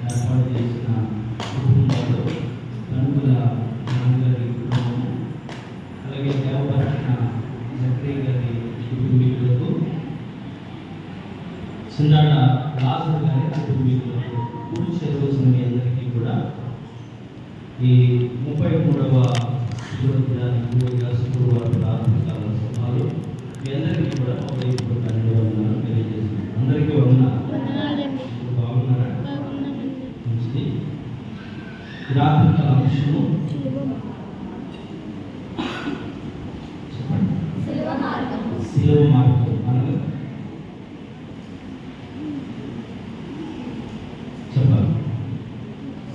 ఏర్పాటు చేసిన కుటుంబాలు తణుకుల నాన్నగారి కుటుంబము, అలాగే దేవపట్టిన చక్రయ్య గారి కుటుంబీకులకు, చిన్నాడ లాజర్ గారి కుటుంబీకులకు, కుడి చెరువు మీ అందరికీ కూడా ఈ 33వ శుక్రవారం ప్రార్థనకాల సభలు మీ అందరికీ కూడా ఉదయపూర్వక ధన్యవాదాలు తెలియజేస్తున్నాను. అందరికీ బాగున్నారా? మంచిది. ప్రార్థనకాల అంశము శిలువ మార్గం అనగా చెప్పాలి.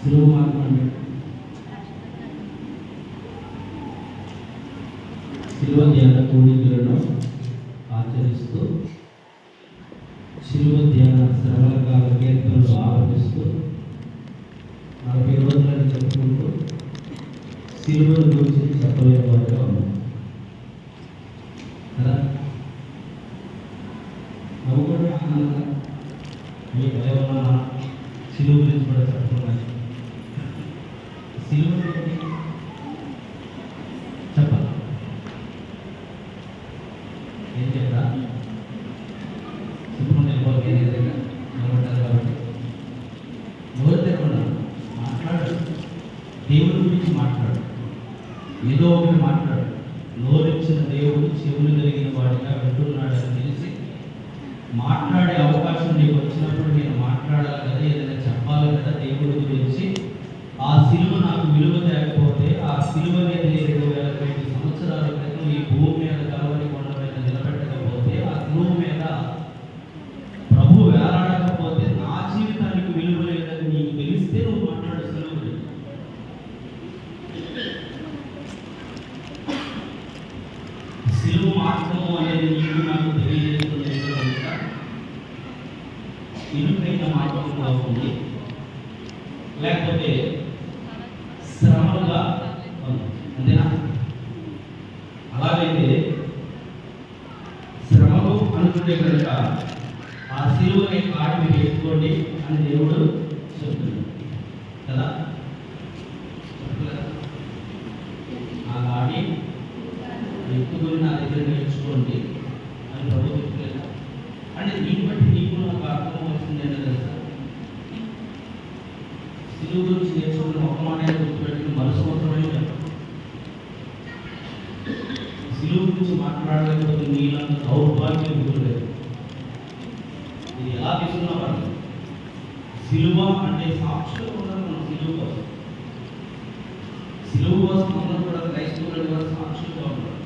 శిలువ మార్గం అంటే శిలువ ధ్యాన కోడికలను ఆచరిస్తూ, శిలువ ధ్యాన శ్రవణ కాల కీర్తనలు ఆరంభిస్తూ 40 రోజులను చెప్పుకుంటూ శిలువను గురించి చెప్పలేని వారిగా ఉన్నాం కదా. అవి కూడా ఆనందంగా మీకు ఏమన్నా శిలువ గురించి కూడా చెప్పుకున్నాను. శిలువ చెప్పాలి. ఏం చెప్తా చెప్పుకుంటే నిలబడతారు కాబట్టి నోరు తెరకుండా మాట్లాడు. దేవుడి గురించి మాట్లాడు. ఏదో ఒకటి మాట్లాడు. నోరిచ్చిన దేవుడు చెవులు కలిగిన వాడిగా వింటున్నాడని తెలిసి మాట్లాడే అవకాశం నీకు వచ్చినప్పుడు నేను మాట్లాడాలి కదా, ఏదైనా చెప్పాలి కదా దేవుడి గురించి. ఆ సిలువ నాకు విలువ లేకపోతే, ఆ సిలువ అనేది 2000 సంవత్సరాల క్రితం ఈ భూమి మీద కలవరి కొండ మీద నిలబెట్టకపోతే, ఆ సిలువ మీద ప్రభు వేలాడకపోతే నా జీవితానికి విలువ లేదని నీకు తెలిస్తే నువ్వు మాట్లాడు సిలువ గురించి. సిలువ మార్గము అనేది నీకు నాకు తెలియజేస్తుంది. ఇరుకైన మార్గం బాగుంది, లేకపోతే శ్రమలుగా అంతేనా? అలాగైతే శ్రమలు అనుకుంటే కనుక ఆ సిలువని కాడి మీరు ఎత్తుకోండి అని దేవుడు చెప్తున్నాడు కదా. ఆ కాడి ఎత్తుకొని నా దగ్గర నేర్చుకోండి అని ప్రభు చెప్తలేదు. అంటే దీన్ని బట్టి నీకు నాకు అర్థం వచ్చింది ఏంటో తెలుసా? సిలువ గురించి నేర్చుకున్న ఒక మాట గుర్తుపెట్టుకుని మరో సంవత్సరమే సిలువ గురించి మాట్లాడలేకపోతే నీళ్ళంత దౌర్భాగ్యం గుర్తులేదు. ఇది ఎలా తీసుకున్నా పడదు. సిలువ అంటే సాక్షులు ఉన్నారు. మనం సిలువ కోసం, సిలువ కోసం అందరూ కూడా క్రైస్తవులు కూడా సాక్షులుగా ఉన్నారు.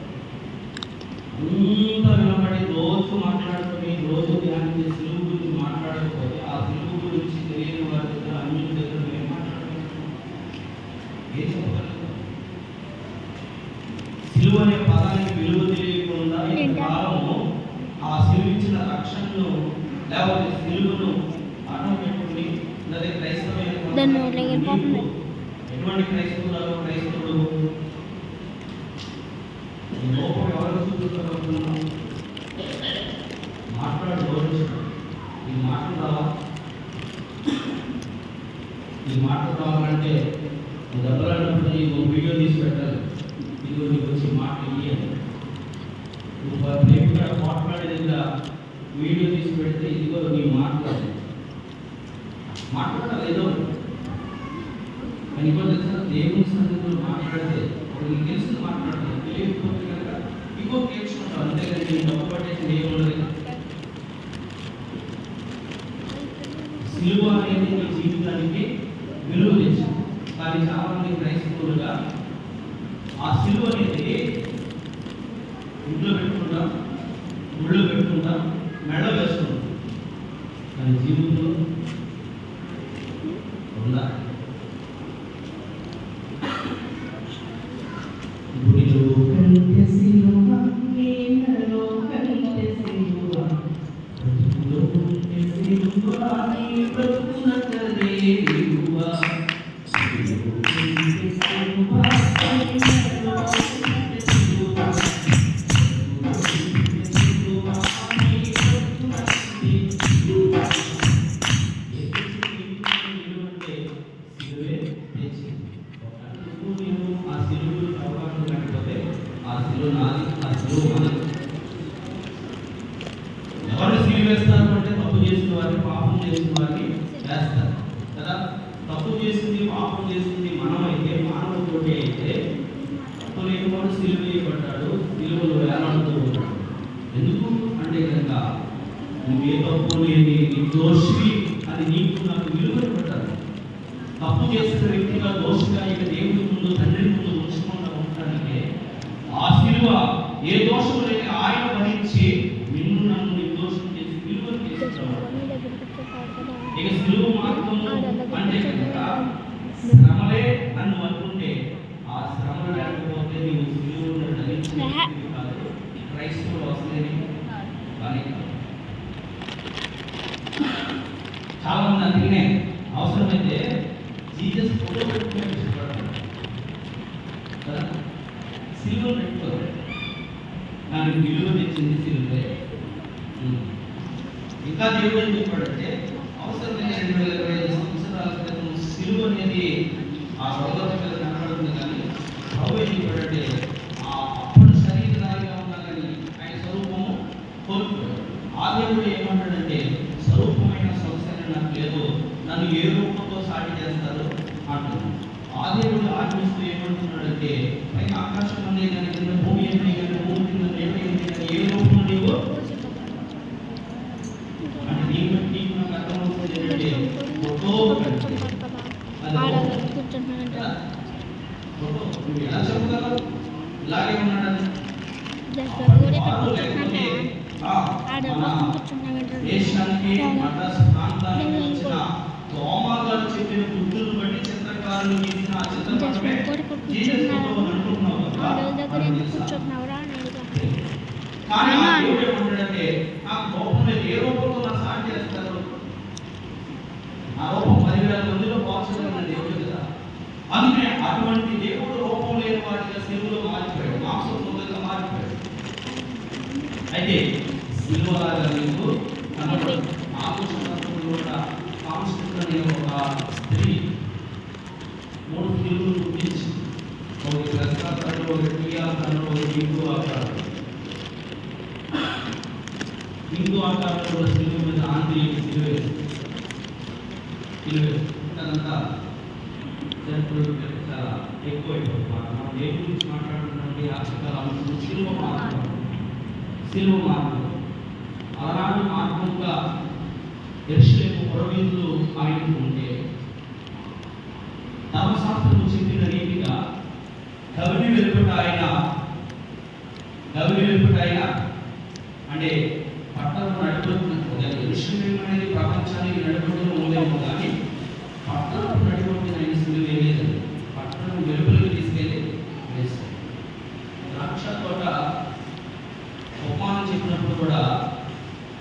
అంతా వినబడి రోజు మాట్లాడుకొని రోజు ధ్యానం చేసి సిలువ గురించి మాట్లాడకపోతే, ఆ సిలువ గురించి తెలియని వారి దగ్గర అన్యుల దగ్గర మేము మాట్లాడగలుగుతాం. ఏం చెప్పగలుగుతాం? సిలువ అనే పదానికి విలువ తెలియకుండా కాలము ఆ సిలువ ఇచ్చిన రక్షణను లేకపోతే సిలువను అడ్డం పెట్టుకుని అదే క్రైస్తవమైన ఎటువంటి క్రైస్తవుడు లోపం ఎవరు చూస్తున్నాం? మాట్లాడు గౌరవించడం. ఈ మాటలు రావాలి. ఈ మాటలు రావాలంటే దెబ్బలాడినప్పుడు నీకు వీడియో తీసి పెట్టాలి. ఇదిగో నీకు వచ్చి మాట ఇయ్యాలి. నువ్వు ప్రేమగా మాట్లాడే దగ్గర వీడియో తీసి పెడితే ఇదిగో నీ మాట్లాడాలి. మాట్లాడాలి ఏదో అని కూడా తెలుసా. దేవుని సన్నిధిలో మాట్లాడితే నీకు తెలిసింది మాట్లాడతాను, తెలియకపోతే కనుక ఇంకో నేర్చుకుంటావు. అంతేగాని నేను తప్పు పట్టేసి ఏముండదు. సిలువ అనేది నీ జీవితానికి విలువ తెచ్చింది. కానీ చాలా మంది క్రైస్తవులుగా ఆ సిలువ అనేది ఇంట్లో పెట్టుకుంటాం, గుళ్ళు పెట్టుకుంటాం, మెడ వేసుకుంటాం. కానీ జీవితంలో ఉందా? గుడిలో కంటే సిలువ, నీలో కంటే సిలువ, బ్రతుకులో కంటే సిలువ, నీ బ్రతుకున కదే విలువ. సిలువ కంటే సిలువ, నీలో కంటే సిలువ, బ్రతుకులో కంటే సిలువ, నీ బ్రతుకున కదే విలువ. నువ్వే తప్పు లేని నిర్దోషివి అని నీకు నాకు విలువలు పెట్టాలి. తప్పు చేసిన వ్యక్తిగా దోషిగా ఇక దేవుడి ముందు తండ్రి ముందు ఉంచకుండా ఉండటానికి ఆ శిలువ ఏ దోషం లేని ఆయన భరించి నిన్ను నన్ను నిర్దోషం చేసి విలువలు తీసుకున్నాడు. ఇక శిలువ మార్గము అంటే కనుక శ్రమలే నన్ను అనుకుంటే ఆ శ్రమలు లేకపోతే నీవు శిలువను ధరించిన కాదు, క్రైస్తవుడు వస్తలేని కానీ చాలా మంది అందుకనే అవసరమైతే జీసస్ ఫోటో పెట్టుకునే ఇష్టపడతారు కదా, సిలువ పెట్టుకోరు. నాకు విలువ తెచ్చింది సిలువే. ఇంకా దేవుడు ఏం చెప్పాడంటే అవసరమైన 2025 సంవత్సరాల క్రితం సిలువ అనేది ఆ రోగం మీద కనబడుతుంది. కానీ ప్రభు ఏం చెప్పాడంటే అప్పుడు శరీరధారిగా ఉన్నా కానీ ఆయన స్వరూపము కోల్పోయాడు. ఆ దేవుడు ఏమంటాడంటే స్వరూపమైన సంస్థ నాకు లేదు, నన్ను ఏ రూపంతో సాటి చేస్తారు అంటున్నాడు. ఆ దేవుడు ఆజ్ఞిస్తూ ఏమంటున్నాడంటే పైన ఆకాశం అనే కానీ కింద భూమి ఏంటి కానీ భూమి కింద నేల ఏంటి కానీ ఏ రూపంలో నీవు అంటే నీకు నాకు అర్థమవుతుంది ఏంటంటే ఫోటో నువ్వు ఎలా చెప్పగలవు ఇలాగే ఉన్నాడని. దేశానికి మద్రాసు ప్రాంతానికి వచ్చిన తోమాగారు చెప్పిన గుర్తులు బట్టి చిత్రకారులు గీసిన ఆ చిత్రపటమే జీసస్ ఫోటో అనుకుంటున్నావు కదా. కానీ ఆ దేవుడు ఏమంటాడంటే నాకు రూపం లేదు, ఏ రూపంలో నా సాటి చేస్తారు. ఆ రూపం 10,000 మందిలో పోల్చగలిగిన దేవుడు కదా. అందుకనే అటువంటి దేవుడు రూపం లేని వాటిగా సిలువలో మారిపోయాడు, మాంసం ముద్దగా మారిపోయాడు. అయితే సిలువలాగా నీకు కనబడు. నాకు సందర్భంలో కూడా కాన్స్టెంట్ అనే ఒక స్త్రీ 3 సిలువలు చూపించి ఒకటి రసాలు, ఒకటి టీయాలు, ఒకటి హిందూ ఆకారంలో సిలువ మీద ఆంధ్రీయ సిలువ అదంతా చాలా ఎక్కువైపోతుంది. మనం దేని గురించి మాట్లాడుతున్నటువంటి ఆశకాలం సిలువ మార్గం. సిలువ మార్గం అలాంటి మార్గంగా యెరూషలేము పురవీధులు ఆయనకు ఉంటే ధర్మశాస్త్రం చెప్పిన రీతిగా గవిని వెలుపట ఆయన అంటే పట్టణం నడిపడుతున్న యెరూషలేము అనేది ప్రపంచానికి నడిపడుతున్న మూలేమో కానీ పట్టణం నడిపడుతున్న ఆయన సిలువ వేయలేదు. పట్టణం వెలుపలికి తీసుకెళ్ళి వేస్తారు. ద్రాక్ష తోట ఉపమానం చెప్పినప్పుడు కూడా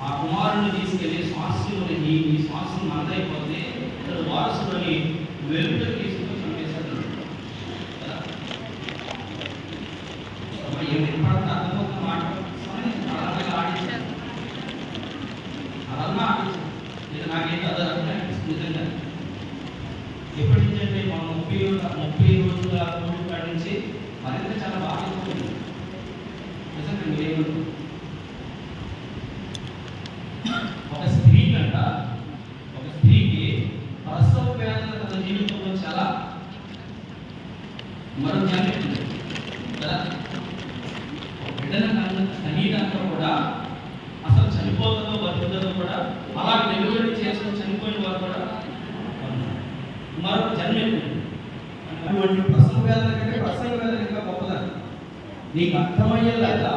ఆ కుమారుని తీసుకెళ్లి శ్వాసంలోని ఈ శ్వాసం మందైపోతే అతడు వారసులని వెలుపలికి తీసుకుని చంపేశాడు. అర్థమవుతున్న మాట ఆడించారు, అదన్నా ఆడించారు. ఇది నాకేంటి అదే అనిపిస్తుంది నిజంగా. ఎప్పటి నుంచి అంటే మనం 30 రోజుల కోవిడ్ కాడి నుంచి మరింత చాలా బాగా ఉంటుంది నిజంగా. మీరేమంటారు? ఒక స్త్రీకి ప్రసవ వేదన తన జీవితంలో చాలా మరో జన్మిస్తుంది కదా. బిడ్డను కనీదంతా కూడా అసలు చనిపోతుందో బతుకుతుందో కూడా అలా డెలివరీ చేసుకుని చనిపోయిన వారు కూడా మరొక జన్మిస్తుంది. అటువంటి ప్రసవ వేదన కంటే ప్రసవ వేదన ఇంకా గొప్పదని నీకు అర్థమయ్యేలాగా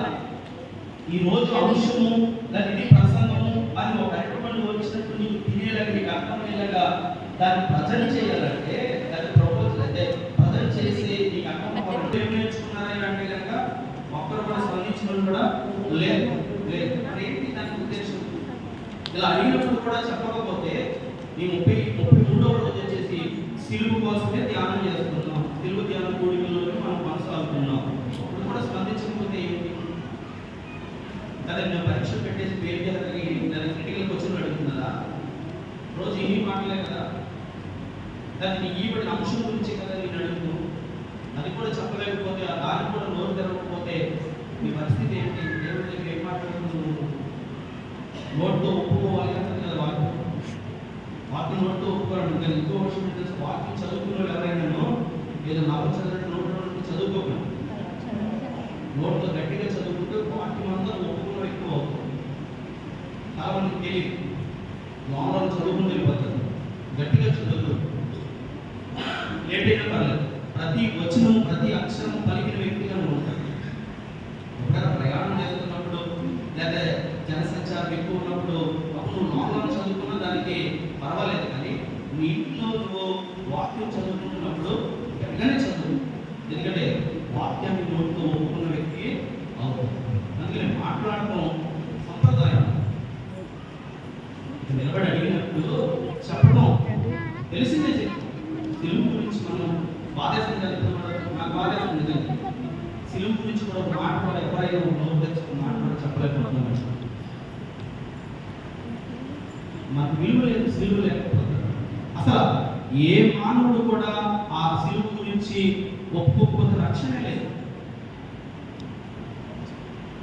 ఈరోజు అంశము దాని ప్రసంగము అని ఒక అరటిపండు వచ్చినట్టు నీకు తినేలాగా నీకు అర్థమయ్యేలాగా దాన్ని ప్రజెంట్ చేయాలంటే దాన్ని ప్రపోజల్ అయితే ప్రజెంట్ చేసి నీకు అర్థం నేర్చుకున్నారని అంటే కనుక ఒక్కరు కూడా స్పందించడం కూడా లేదు. ఏంటి దాని ఉద్దేశం? ఇలా అడిగినప్పుడు కూడా చెప్పకపోతే ఈ 33వ రోజు వచ్చేసి సిలువ కోసమే ధ్యానం చేస్తున్నాం. సిలువ ధ్యానం కూడికల్లో మనం కొనసాగుతున్నాం. అప్పుడు కూడా స్పందించకపోతే ఏంటి? అదే నేను పరీక్ష పెట్టేసి పేరు దాని క్రిటికల్ క్వశ్చన్ అడుగుతున్నదా? రోజు ఇన్ని మాటలే కదా, దాన్ని ఈవిడ అంశం గురించి కదా నేను అడుగుతున్నాను. అది కూడా చెప్పలేకపోతే దాన్ని కూడా నోరు తెరవకపోతే మీ పరిస్థితి ఏంటి? దేవుడి దగ్గర ఏం మాట్లాడుతున్నాను? నోట్తో ఒప్పుకోవాలి కదా వాటిని నోట్తో ఒప్పుకోవాలి. కానీ ఇంకో విషయం తెలుసు, వాటిని చదువుకున్న వాళ్ళు ఎవరైనానో ఏదో నవ్వు చదివినట్టు నోట్లో చదువుకోకుండా నోట్తో గట్టిగా చదువుకుంటే వాటి మందరం ఒప్పుకున్న ఎక్కువ అవుతుంది. చాలా మందికి తెలియదు. లోపల చదువుకుని వెళ్ళిపోతారు. గట్టిగా చదువుతారు, లేట్ అయినా పర్లేదు, ప్రతి వచనం ప్రతి అక్షరం పలికిన వ్యక్తిగా ఉంటారు. ఒకవేళ ప్రయాణం చేస్తున్నప్పుడు లేదా జనసంచారం ఎక్కువ ఉన్నప్పుడు అప్పుడు నువ్వు లోపల చదువుకున్న దానికి పర్వాలేదు. కానీ నీ ఇంట్లో నువ్వు వాక్యం చదువుకుంటున్నప్పుడు గట్టిగానే చదువు. ఎందుకంటే వాక్యాన్ని నోటితో ఒప్పుకున్న వ్యక్తి అవుతుంది. అందుకని మాట్లాడటం సంప్రదాయం. నిలబడి అడిగినప్పుడు చెప్పడం తెలిసిందే చెప్పు. తెలుగు గురించి మనం బాధేసం జరుగుతున్నాడు, నాకు బాధేసం నిజంగా. తెలుగు గురించి కూడా ఒక మాట కూడా ఎవరైనా నోరు తెచ్చుకున్న మాట కూడా చెప్పలేకపోతున్నాం. మనకు విలువ లేదు, సిలువ లేకపోతాడు. అసలు ఏ మానవుడు కూడా ఆ సిలువ గురించి ఒప్పుకోకపోతే రక్షణ లేదు.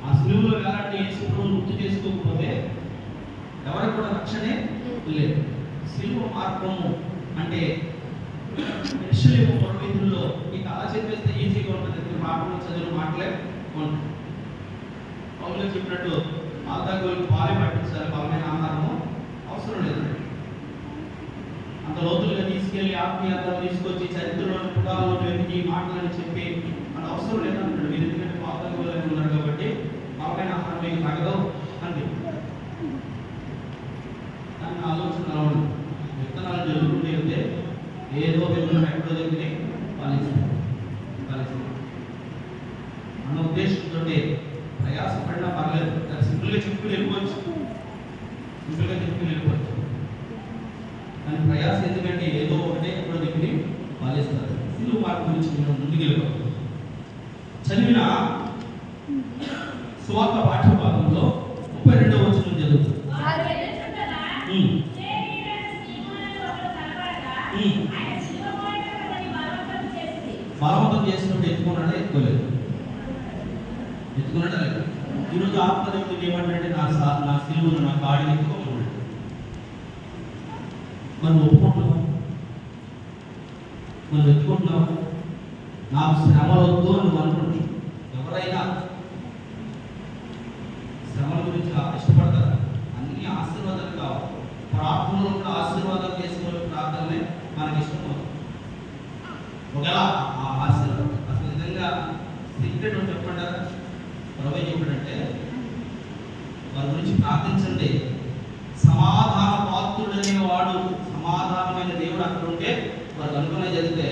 ఆ సిలువలో ఎలాంటి సిలువను గుర్తు చేసుకోకపోతే ఎవరికి కూడా రక్షణే లేదు. సిలువ మార్గము అంటే పరమేశ్వరుల్లో ఇక అలా చెప్పేస్తే ఈజీగా ఉంటుంది. మాటలు చదువు మాటలే ఉంటుంది. పౌలు చెప్పినట్టు ఆదాగోళ్ళకి పాలే పట్టించాలి, బలమైన ఆహారము అవసరం లేదు. అంత లోతులుగా తీసుకెళ్లి ఆత్మీయతను తీసుకొచ్చి చరిత్రలోని పుటాలను వెతికి మాటలను చెప్పి అది అవసరం లేదంటాడు. మీరు ఎందుకంటే పాదాగోళ్ళని ఉన్నారు కాబట్టి బలమైన ఆహారం మీకు తగదు అని చెప్పారు. కానీ ఆలోచన అలా ఉంది. విత్తనాలు జరుగుతుంటే వెళ్తే ఏదో విత్తనం ఎక్కడో దగ్గర పాలిస్తారు అన్న ఉద్దేశంతో ప్రయాసపడినా పర్లేదు. సింపుల్గా చెప్పుకుని వెళ్ళిపోవచ్చు, కానీ ప్రయాస ఎందుకంటే ఏదో ఒకటే ఎక్కడో దగ్గర పాలిస్తారు. సిలువ మార్గం గురించి మనం ముందుకు వెళ్ళిపోతాం. చదివిన సువార్త పాఠ్యభాగంలో 32వ వచనం చదువుతుంది. బలవంతం చేసినప్పుడు ఎత్తుకున్నాడా? ఎత్తుకున్నాడా లేదా? ఈరోజు ఆత్మదేవుడికి ఏమంటే నా సిలువను నా కాడిని ఎత్తుకోమన్నాడు. మనం ఒప్పుకుంటున్నాం, మనం ఎత్తుకుంటున్నాం. నాకు శ్రమలు వద్దు అని నువ్వు అనుకుంటున్నావు. ఎవరైనా శ్రమల గురించి ఇష్టపడతారు. అన్ని ఆశీర్వాదాలు కావాలి. ప్రార్థనలో కూడా ఆశీర్వాదాలు చేసుకునే ప్రార్థనలే మనకి ఇష్టం. ఒకవేళ ఆ ఆశీర్వాదం అసలు నిజంగా సీక్రెట్ చెప్పండి. ప్రభు చెప్పాడంటే వారి గురించి ప్రార్థించండి. సమాధాన పాత్రుడనే వాడు, సమాధానమైన దేవుడు అక్కడ ఉంటే వారు అనుకునే జరిగితే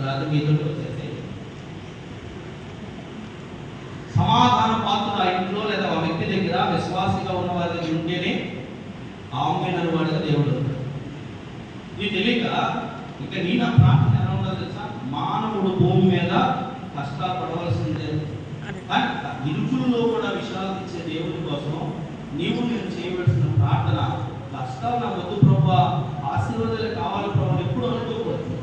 రాత్రి మీతో వచ్చేస్తే సమాధాన పాత్రుడు ఆ ఇంట్లో లేదా ఆ వ్యక్తి దగ్గర విశ్వాసంగా ఉన్న వారి దగ్గర ఉంటేనే ఆమెన వాడిగా దేవుడు ఉంటాడు. ఇది తెలియక ఇంకా నీ నా ప్రార్థన ఎలా ఉండాలి తెలుసా? మానవుడు భూమి మీద కష్టాలు పడవలసిందే, కానీ ఇరుకుల్లో కూడా విశ్రాంతి ఇచ్చే దేవుని కోసం నీవు నేను చేయవలసిన ప్రార్థన కష్టాలు నా వద్దు ప్రభా, ఆశీర్వాదాలు కావాలి ప్రభు ఎప్పుడు అనుకోకూడదు.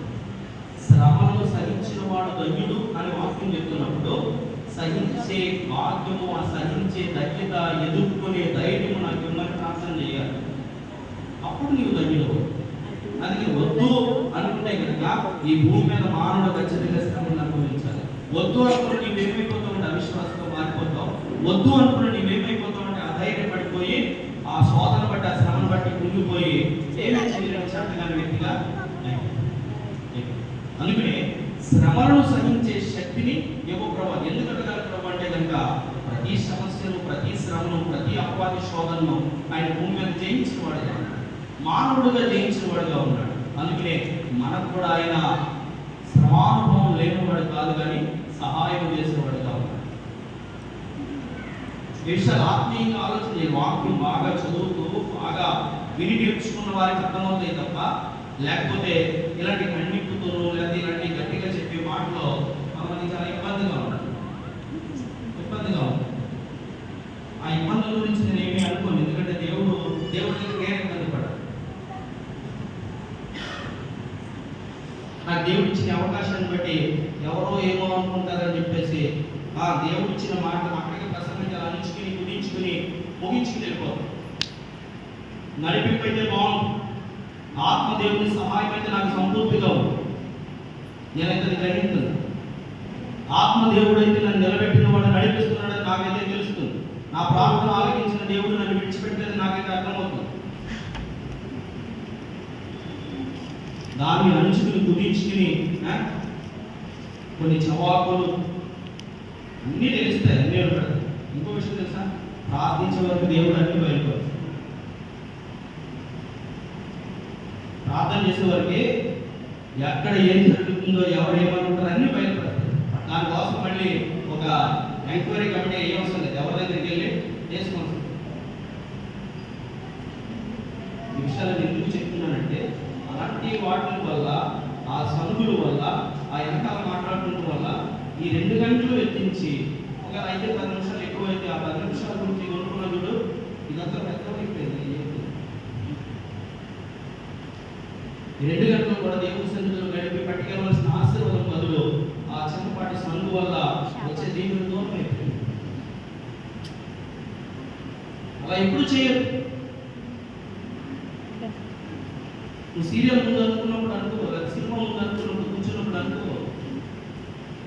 శ్రమను సహించిన వాడు ధన్యుడు అని వాక్యం చెప్తున్నప్పుడు సహించే భాగ్యము, ఆ సహించే దక్కిత, ఎదుర్కొనే ధైర్యము నాకు ఉన్నది ప్రార్థన చేయాలి. అప్పుడు నీవు ధన్యుడు. అందుకే వద్దు అనుకుంటే కనుక ఈ భూమి మీద మానవుడు ఖచ్చితంగా శ్రమను అనుభవించాలి. వద్దు అనుకుని నీవేమైపోతావు? అవిశ్వాసంతో మారిపోతావు. వద్దు అనుకుని నీవేమైపోతావు అంటే అధైర్యపడిపోయి ఆ శోధన బట్టి ఆ శ్రమను బట్టి కుంగిపోయి చేయలేని వ్యక్తిగా. అందుకనే శ్రమలను సహించే శక్తిని ఇవ్వ ప్రభు. ఎందుకు అడగాలి ప్రభు అంటే కనుక ప్రతి సమస్యను, ప్రతి శ్రమను, ప్రతి అపవాది శోధనను ఆయన భూమి మీద జయించిన వాడుగా, మానవుడుగా జయించిన వాడుగా ఉన్నాడు. అందుకనే మనకు కూడా ఆయన శ్రమానుభవం లేనివాడు కాదు, కానీ సహాయం చేసేవాడుగా ఉన్నాడు. విషయాలు ఆత్మీయంగా ఆలోచన, వాక్యం బాగా చదువుతూ బాగా విని నేర్చుకున్న వారికి అర్థమవుతాయి తప్ప, లేకపోతే ఇలాంటి కన్నిప్పుతోనూ లేదా ఇలాంటి గట్టిగా చెప్పే మాటలో మనకి చాలా ఇబ్బందిగా ఉంటుంది. ఆ ఇబ్బందుల గురించి నేను ఏమీ అనుకోను. ఎందుకంటే దేవుడి దగ్గర నేను ఇబ్బంది పడ్డాను. నాకు దేవుడు ఇచ్చిన అవకాశాన్ని బట్టి ఎవరో ఏమో అనుకుంటారని చెప్పేసి ఆ దేవుడు ఇచ్చిన మాటలు అక్కడికి ప్రసంగించాలి అనించుకుని కుదించుకుని ముగించుకుని వెళ్ళిపోతాం. నడిపిపోయితే బాగుంది. ఆత్మదేవుని సహాయం అయితే నాకు సంపూర్తిగా ఉంది. నేనైతే గ్రహించాను. ఆత్మదేవుడు అయితే నన్ను నిలబెట్టిన వాడు నడిపిస్తున్నాడని నాకైతే తెలుస్తుంది. నా ప్రార్థన ఆలకించిన దేవుడు నన్ను విడిచిపెట్టలేదు నాకైతే అర్థమవుతుంది. దాన్ని అంచుకుని కుదించుకుని కొన్ని జవాబులు అన్నీ తెలుస్తాయి, అన్నీ ఉంటాయి. ఇంకో విషయం తెలుసా, ప్రార్థించే వరకు దేవుడు అన్ని బయలుపడతాడు. ప్రార్థన చేసే వరకే ఎక్కడ ఏం జరుగుతుందో ఎవరు ఏమనుకుంటారో అన్నీ బయలుపడతాయి. దానికోసం మళ్ళీ ఒక ఎంక్వైరీ కమిటీ ఏం అవసరం లేదు, ఎవరి దగ్గరికి వెళ్ళి చేసుకోవాల్సింది. ఈ విషయాలు ఎందుకు చెప్తున్నానంటే, అలాంటి వాటి వల్ల, ఆ సంగుల వల్ల, ఆ వెనకాల మాట్లాడుకోవడం వల్ల ఈ 2 గంటలు వెచ్చించి ఒక 5-10 నిమిషాలు ఎక్కువైతే ఆ 10 నిమిషాల గురించి కొనుక్కున్న చూడు ఇదంతా పెద్దమైపోయింది. ఈ 2 గంటలు కూడా దేవుని సన్నిధిలో గడిపి పట్టుకెళ్ళవలసిన ఆశీర్వాదం బదులు ఆ చిన్నపాటి సంగు వల్ల వచ్చే దేవుని దూరం అయిపోయింది. అలా ఎప్పుడు చేయదు. నువ్వు సీరియల్ ముందు అనుకున్నప్పుడు అనుకో, లేదా సినిమా ముందు అనుకున్నప్పుడు కూర్చున్నప్పుడు అనుకో,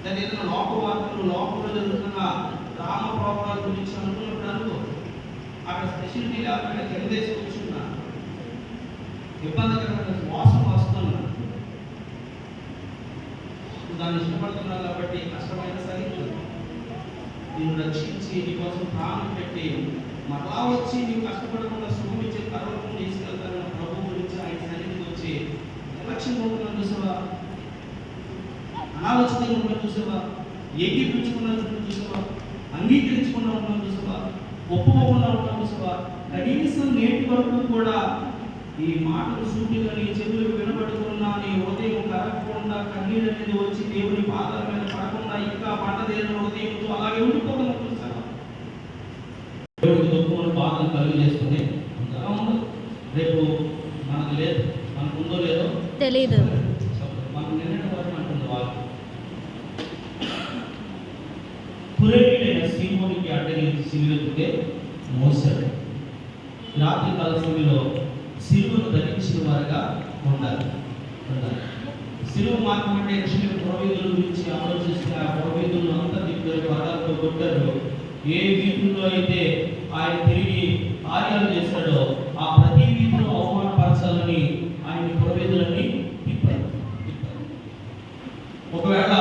లేదా ఏదైనా లోక వార్తలు, లోకంలో జరుగుతున్న డ్రామ ప్రోగ్రాల గురించి అనుకున్నప్పుడు అనుకో. అక్కడ స్పెషాలిటీ లేకుండా కిందేసి కూర్చున్నా, ఇబ్బందికరమైన వాసన వస్తున్నా, నువ్వు దాన్ని ఇష్టపడుతున్నావు కాబట్టి కష్టమైన సరే నిన్ను రక్షించి నీకోసం ప్రాణం పెట్టి మరలా వచ్చి నీవు కష్టపడకుండా సుఖం ఇచ్చే పర్వతం తీసుకెళ్తానన్న ప్రభు గురించి ఆయన సన్నిధికి వచ్చి నిర్లక్ష్యం పోతున్నాను చూసావా, అనాలోచితంగా ఉన్నాను చూసావా, ఏకీపించుకున్నాను చూసావా, అంగీకరించుకున్నా ఉన్నాను చూసావా, ఒప్పుకోకుండా ఉన్నాను చూసావా. కనీసం నేటి వరకు కూడా ఈ మాటలు సూటిగా నీ చెవులకు వినబడుతున్నా, నీ హృదయం కరగకుండా కన్నీరు అనేది వచ్చి దేవుని పాదాల మీద పడకుండా ఇంకా పంటదేన హృదయంతో అలాగే ఉండిపోకుండా చూసావా. దేవుడికి దుఃఖమును బాధను కలిగి చేసుకుని అంతగా ఉండదు. రేపు మనకు లేదు, మనకు ఉందో లేదో తెలీదు. మనం నిన్నటి వరకు అంటుంది వాళ్ళు పురేణుడైన సింహునికి అడ్డగించి సిలువెత్తితే మోసాడు. రాత్రి కాల సమయంలో సిలువను ధరించిన వారుగా ఉండాలి. సిలువ మార్గం అంటే ఋషుల పురోహితుల గురించి ఆలోచిస్తే ఆ పురోహితులను అంతా దిక్కులు పదాలతో కొట్టారు. ఏ వీధుల్లో అయితే ఆయన తిరిగి కార్యాలు చేశాడో ఆ ప్రతి వీధిలో అవమానపరచాలని ఆయన పురోహితులని తిప్పారు. ఒకవేళ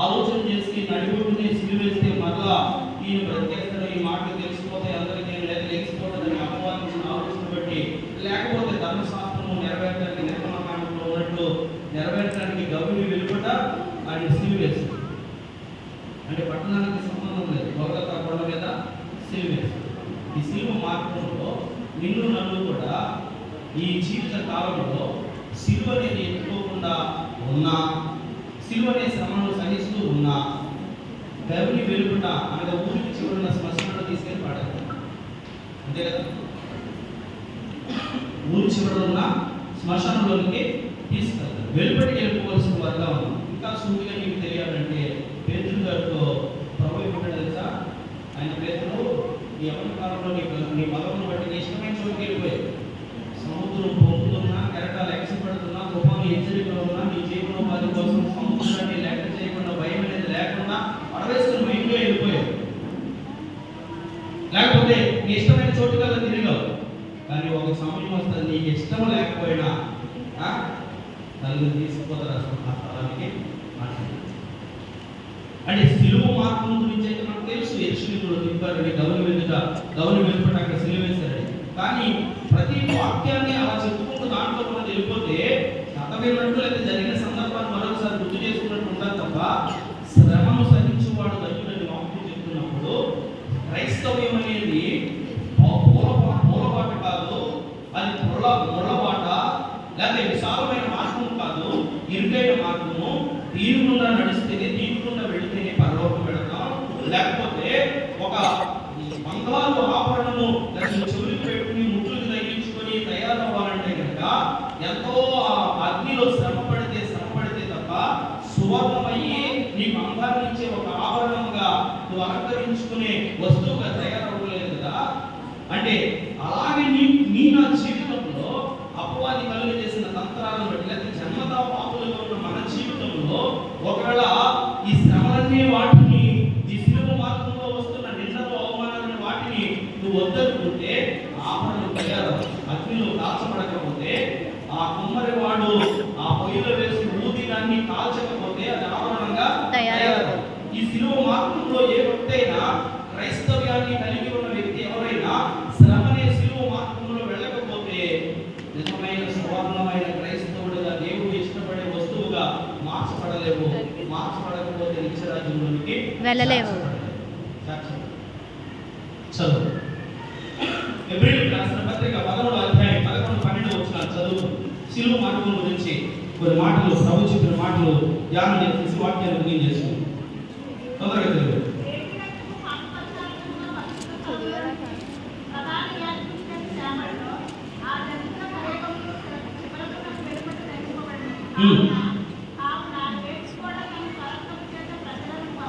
ఆలోచన చేసి నడిబొట్టుని సిలువేస్తే మరలా ఈయన బ్రతికేస్తాడు, ఈ మాటలు తెలిసిపోతాయి అందరికీ, లేదా లేచిపోతుందని అపవాదించిన ఆలోచన బట్టి, లేకపోతే ధర్మశాస్త్రము నెరవేర్చడానికి నిర్మాణంలో ఉన్నట్లు నెరవేర్చడానికి గౌరవి వెలుపట ఆయన సిలువేస్తాడు. అంటే పట్టణానికి సంబంధం లేదు, గొల్లత కొండ మీద సిలువేస్తాడు. ఈ సిలువ మార్గంలో నిన్ను నన్ను కూడా ఈ జీవిత కాలంలో సిలువ అనేది ఎత్తుకోకుండా ఉన్నా, సిలువ అనే శ్రమను సహిస్తూ ఉన్నా, గౌరవి వెలుపట అనగా ఊరికి చివరిన శ్మశానంలో తీసుకెళ్ళి పాడారు. అంతే కదా, ఊరి చివర ఉన్న శ్మశానంలోనికి తీసుకెళ్తారు. వెలుపటికి వెళ్ళిపోవలసిన వారుగా ఉన్నాం. ఇంకా సూటిగా నీకు తెలియాలంటే పేతురు గారితో ప్రభు ఏమంటాడు తెలుసా, ఆయన పేతురు నీ ఎవరి కాలంలో నీ బలమును బట్టి నీ ఇష్టమైన చోటుకి వెళ్ళిపోయాయి. సముద్రం పొందుతున్నా, కెరటాలు ఎగసిపడుతున్నా, తుఫాను హెచ్చరికలు ఉన్నా, నీ జీవనోపాధి కోసం సముద్రాన్ని లెక్క చేయకుండా, భయం అనేది లేకుండా పడవేసుకుని మైండ్లో వెళ్ళిపోయావు. లేకపోతే నీ ఇష్టమైన చోటుగా తిరిగావు. కానీ ఒక సమయం వస్తుంది నీకు ఇష్టం లేకపోయినా తల్లి తీసుకుపోతారు ఆ స్థలానికి. అంటే సిలువ మార్గం గురించి అయితే మనకు తెలుసు, యెరూషలేములో తిప్పారని, గౌని వెలుపట అక్కడ సిలువ వేశారని. కానీ ప్రతి వాక్యాన్ని అలా చెప్పుకుంటూ దాంట్లో మనం వెళ్ళిపోతే చదవినట్టు లేదా జరిగిన సందర్భాన్ని మరొకసారి గుర్తు చేసుకున్నట్టు ఉండాలి తప్ప, శ్రమను సహించేవాడు ధన్యుడని వాక్యం చెప్తున్నప్పుడు క్రైస్తవ్యం అనేది పూలబాట కాదు, అది ముళ్ళబాట, లేకపోతే విశాలమైన మార్గం కాదు, ఇరుకైన మార్గము. తీరుకుండా నడిస్తేనే, తీరుకుండా వెళితేనే పరలోకం వెళతాం. లేకపోతే ఒక బంగారు ఆభరణము చెవులకు పెట్టుకుని ముట్టుకు తగ్గించుకొని తయారవ్వాలంటే కనుక ఎంతో అగ్నిలో శ్రమ పడితే తప్ప సువర్ణమయ్యి నీ బంగారం ఇచ్చే ఒక ఆభరణంగా నువ్వు అలంకరించుకునే వస్తువుగా తయారవ్వలేదు కదా. అంటే అలాగే నీ నా జీవితంలో అపవాది కలుగ చేసిన తంత్రాలను బట్టి, లేకపోతే జన్మతా పాపులుగా ఉన్న మన జీవితంలో ఒకవేళ ఈ శ్రమలన్నీ వాటిని, ఈ సిలువ మార్గంలో వస్తున్న నిందలు అవమానాలను వాటిని దాన్ని కాల్చకపోతే అది ఆవరణంగా తయారవుతుంది. ఈ శిలువ మార్గంలో ఏ వ్యక్తి అయినా క్రైస్తవ్యాన్ని కలిగి ఉన్న వ్యక్తి ఎవరైనా శ్రమనే శిలువ మార్గంలో వెళ్ళకపోతే నిజమైన సువర్ణమైన క్రైస్తవుడిగా దేవుడు ఇష్టపడే వస్తువుగా మార్చబడలేవు. మార్చబడకపోతే నిత్యరాజ్యంలోనికి వెళ్ళలేవు. చదువు ఎబ్రీయులకు రాసిన పత్రిక 11వ అధ్యాయం 11-12 వచనాలు చదువు. శిలువ మార్గం గురించి కొన్ని మాటలు, ప్రభు చెప్పిన మాటలు ధ్యానం చేసి వాక్యాన్ని ముగింపు చేసుకుందాం. తొందరగా చదువు.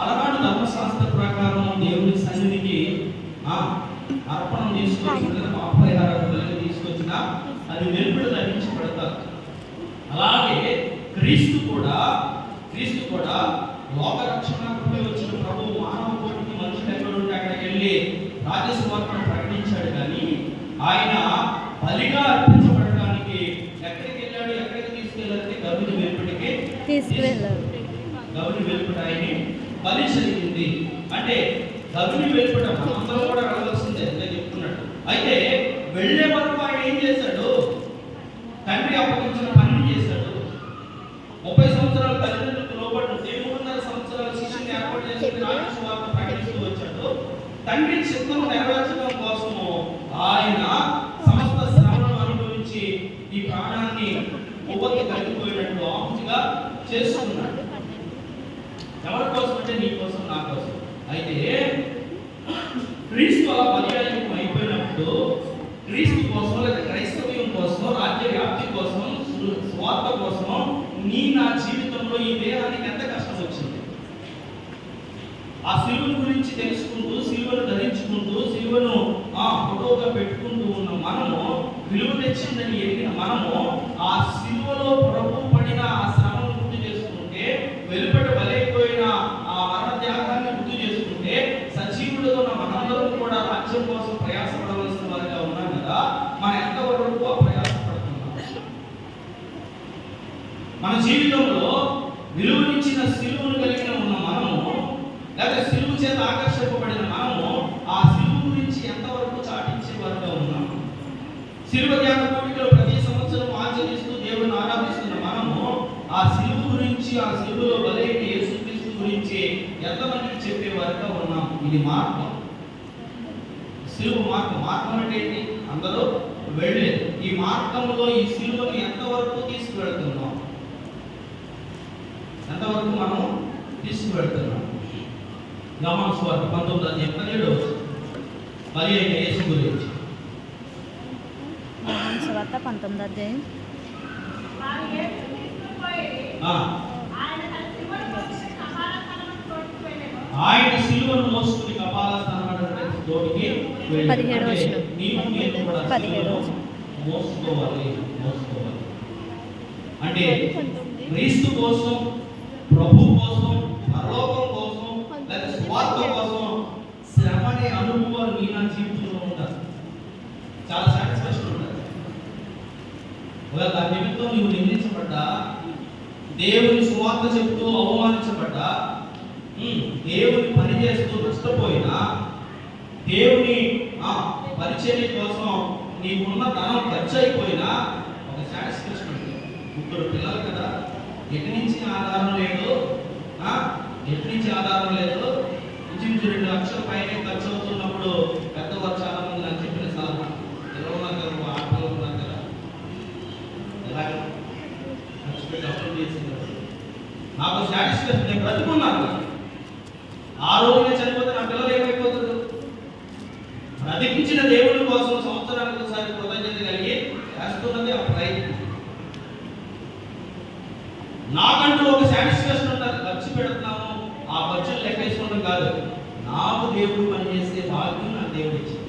అలనాడు ధర్మశాస్త్ర ప్రకారం దేవుని సన్నిధికి అర్పణం తీసుకొచ్చిన అపరిహారాలు తీసుకొచ్చిన అది వెలుపల ధరించబడతారు. అలాగే క్రీస్తు కూడా లోక రక్షణకు వచ్చిన ప్రభు మానవ కోటికి మనుషులు ఎక్కడుంటే అక్కడికి వెళ్ళి రాజ్యసువార్తను ప్రకటించాడు. కానీ ఆయన బలిగా అర్పించబడటానికి ఎక్కడికి వెళ్ళాడు, ఎక్కడికి తీసుకెళ్ళాలంటే గవిని వెలుపటికి తీసుకెళ్ళాడు. గవిని వెలుపట ఆయన్ని బలి జరిగింది. అంటే గవిని వెలుపట అందరూ కూడా వెళ్ళవలసిందే అని చెప్తున్నాడు. అయితే వెళ్ళే వరకు ఆయన ఏం చేశాడు? తండ్రి అప్పగించిన పనిని చేశాడు. 30 సంవత్సరాలు తల్లిదండ్రులకు లోబడి 3.5 సంవత్సరాల శిష్యుని ఏర్పాటు చేసుకుని రాజ్యసువార్త ప్రకటిస్తూ వచ్చాడు. తండ్రి చిత్తం నెరవేర్చడం కోసము ఆయన సమస్త శ్రమలను అనుభవించి ఈ ప్రాణాన్ని ఉపత్తి కలిగిపోయినట్టు ఆహుతిగా చేసుకున్నాడు. ఎవరి కోసం అంటే నీ కోసం, నా కోసం. అయితే క్రీస్తు అలా బలియాగం అయిపోయినప్పుడు క్రీస్తు కోసం లేదా క్రైస్తవ్యం కోసం, రాజ్య వ్యాప్తి కోసం, స్వార్థ కోసం నా జీవితంలో ఈ దేహానికి ఎంత కష్టం వచ్చింది. ఆ సిలువను గురించి తెలుసుకుంటూ, సిలువను ధరించుకుంటూ, సిలువను ఫోటోగా పెట్టుకుంటూ ఉన్న మనము, విలువ తెచ్చిందని ఎరిగిన మనము ఆ సిలువలో ప్రభు పడిన ఆ శ్రమను గుర్తు చేసుకుంటే, వెలుపట బలైపోయిన ఆ మరణ త్యాగాన్ని గుర్తు చేసుకుంటే, సజీవుడుగా ఉన్న మనందరం కూడా రాజ్యం కోసం ప్రయాసపడవలసిన వారిగా ఉన్నాం కదా. మనం ఎంతవరకు ప్రయాసపడుతున్నాం? మన జీవితంలో విలువనిచ్చిన సిలువను కలిగిన ఉన్న మనము, లేదా సిలువ చేత ఆకర్షింపబడిన మనము ఆ సిలువ గురించి ఎంతవరకు చాటించే వారుగా ఉన్నాం? సిలువ ధ్యాన కూడికలో ప్రతి సంవత్సరం ఆచరిస్తూ దేవుని ఆరాధిస్తున్న మనము ఆ సిలువ గురించి, ఆ సిలువలో బలైన యేసుక్రీస్తు గురించి ఎంతమందికి చెప్పే వారుగా ఉన్నాం? ఇది మార్గం. సిలువ మార్గం అంటే ఏంటి? అందరూ వెళ్ళేది. ఈ మార్గంలో ఈ సిలువను ఎంతవరకు తీసుకువెళ్తున్నాం? ఎంతవరకు మనం తీసుకువెళ్తున్నాం? యోహాను సువార్త 19:17 బలి అయిన యేసు గురించి. యోహాను సువార్త 19 ఆయన సిలువను మోసుకుని కపాల స్థానానికి తోటికి వెళ్ళాడు. 17వ వచనం. నేను కూడా 17వ వచనం. మోసుకోవాలి. అంటే క్రీస్తు కోసం, ప్రభు కోసం, పరలోకం కోసం, లేదా స్వార్థ కోసం శ్రమ అనే అనుభవాలు నీ నా జీవితంలో ఉంటారు. చాలా సాటిస్ఫాక్షన్ ఉంటుంది. ఒకవేళ దాని నిమిత్తం నువ్వు నిందించబడ్డా, దేవుని స్వార్థ చెప్తూ అవమానించబడ్డా, దేవుని పని చేస్తూ నష్టపోయినా, దేవుని పరిచర్య కోసం నీకున్న ధనం ఖర్చు అయిపోయినా ఒక సాటిస్ఫాక్షన్ ఉంటుంది. 3 పిల్లలు కదా, ఎటు నుంచి ఆధారం లేదు, ఇంచుమించు 2 లక్షల పైన ఖర్చు అవుతున్నప్పుడు పెద్దవారు చాలా మంది నాకు చెప్పిన సలహా, ఎలా ఉన్నారు కదా, ఆటలు ఉన్నారు కదా, ఎలాగ ఖర్చు పెట్టి అప్పులు చేసింది. నాకు సాటిస్ఫాక్షన్, నేను బ్రతుకున్నాను. ఆ రోజునే చనిపోతే నా పిల్లలు ఏమైపోతుంది? బ్రతికించిన దేవుడి కోసం సంవత్సరానికి ఒకసారి కృతజ్ఞత కలిగి చేస్తున్నది ఆ ప్రయత్నం. నాకంటూ ఒక సాటిస్ఫాక్షన్ ఉంటుంది. ఖర్చు పెడుతున్నాము, ఆ ఖర్చులు లెక్కేసుకోవడం కాదు. నాకు దేవుడు పనిచేసే భాగ్యం నాకు దేవుడు ఇచ్చాడు.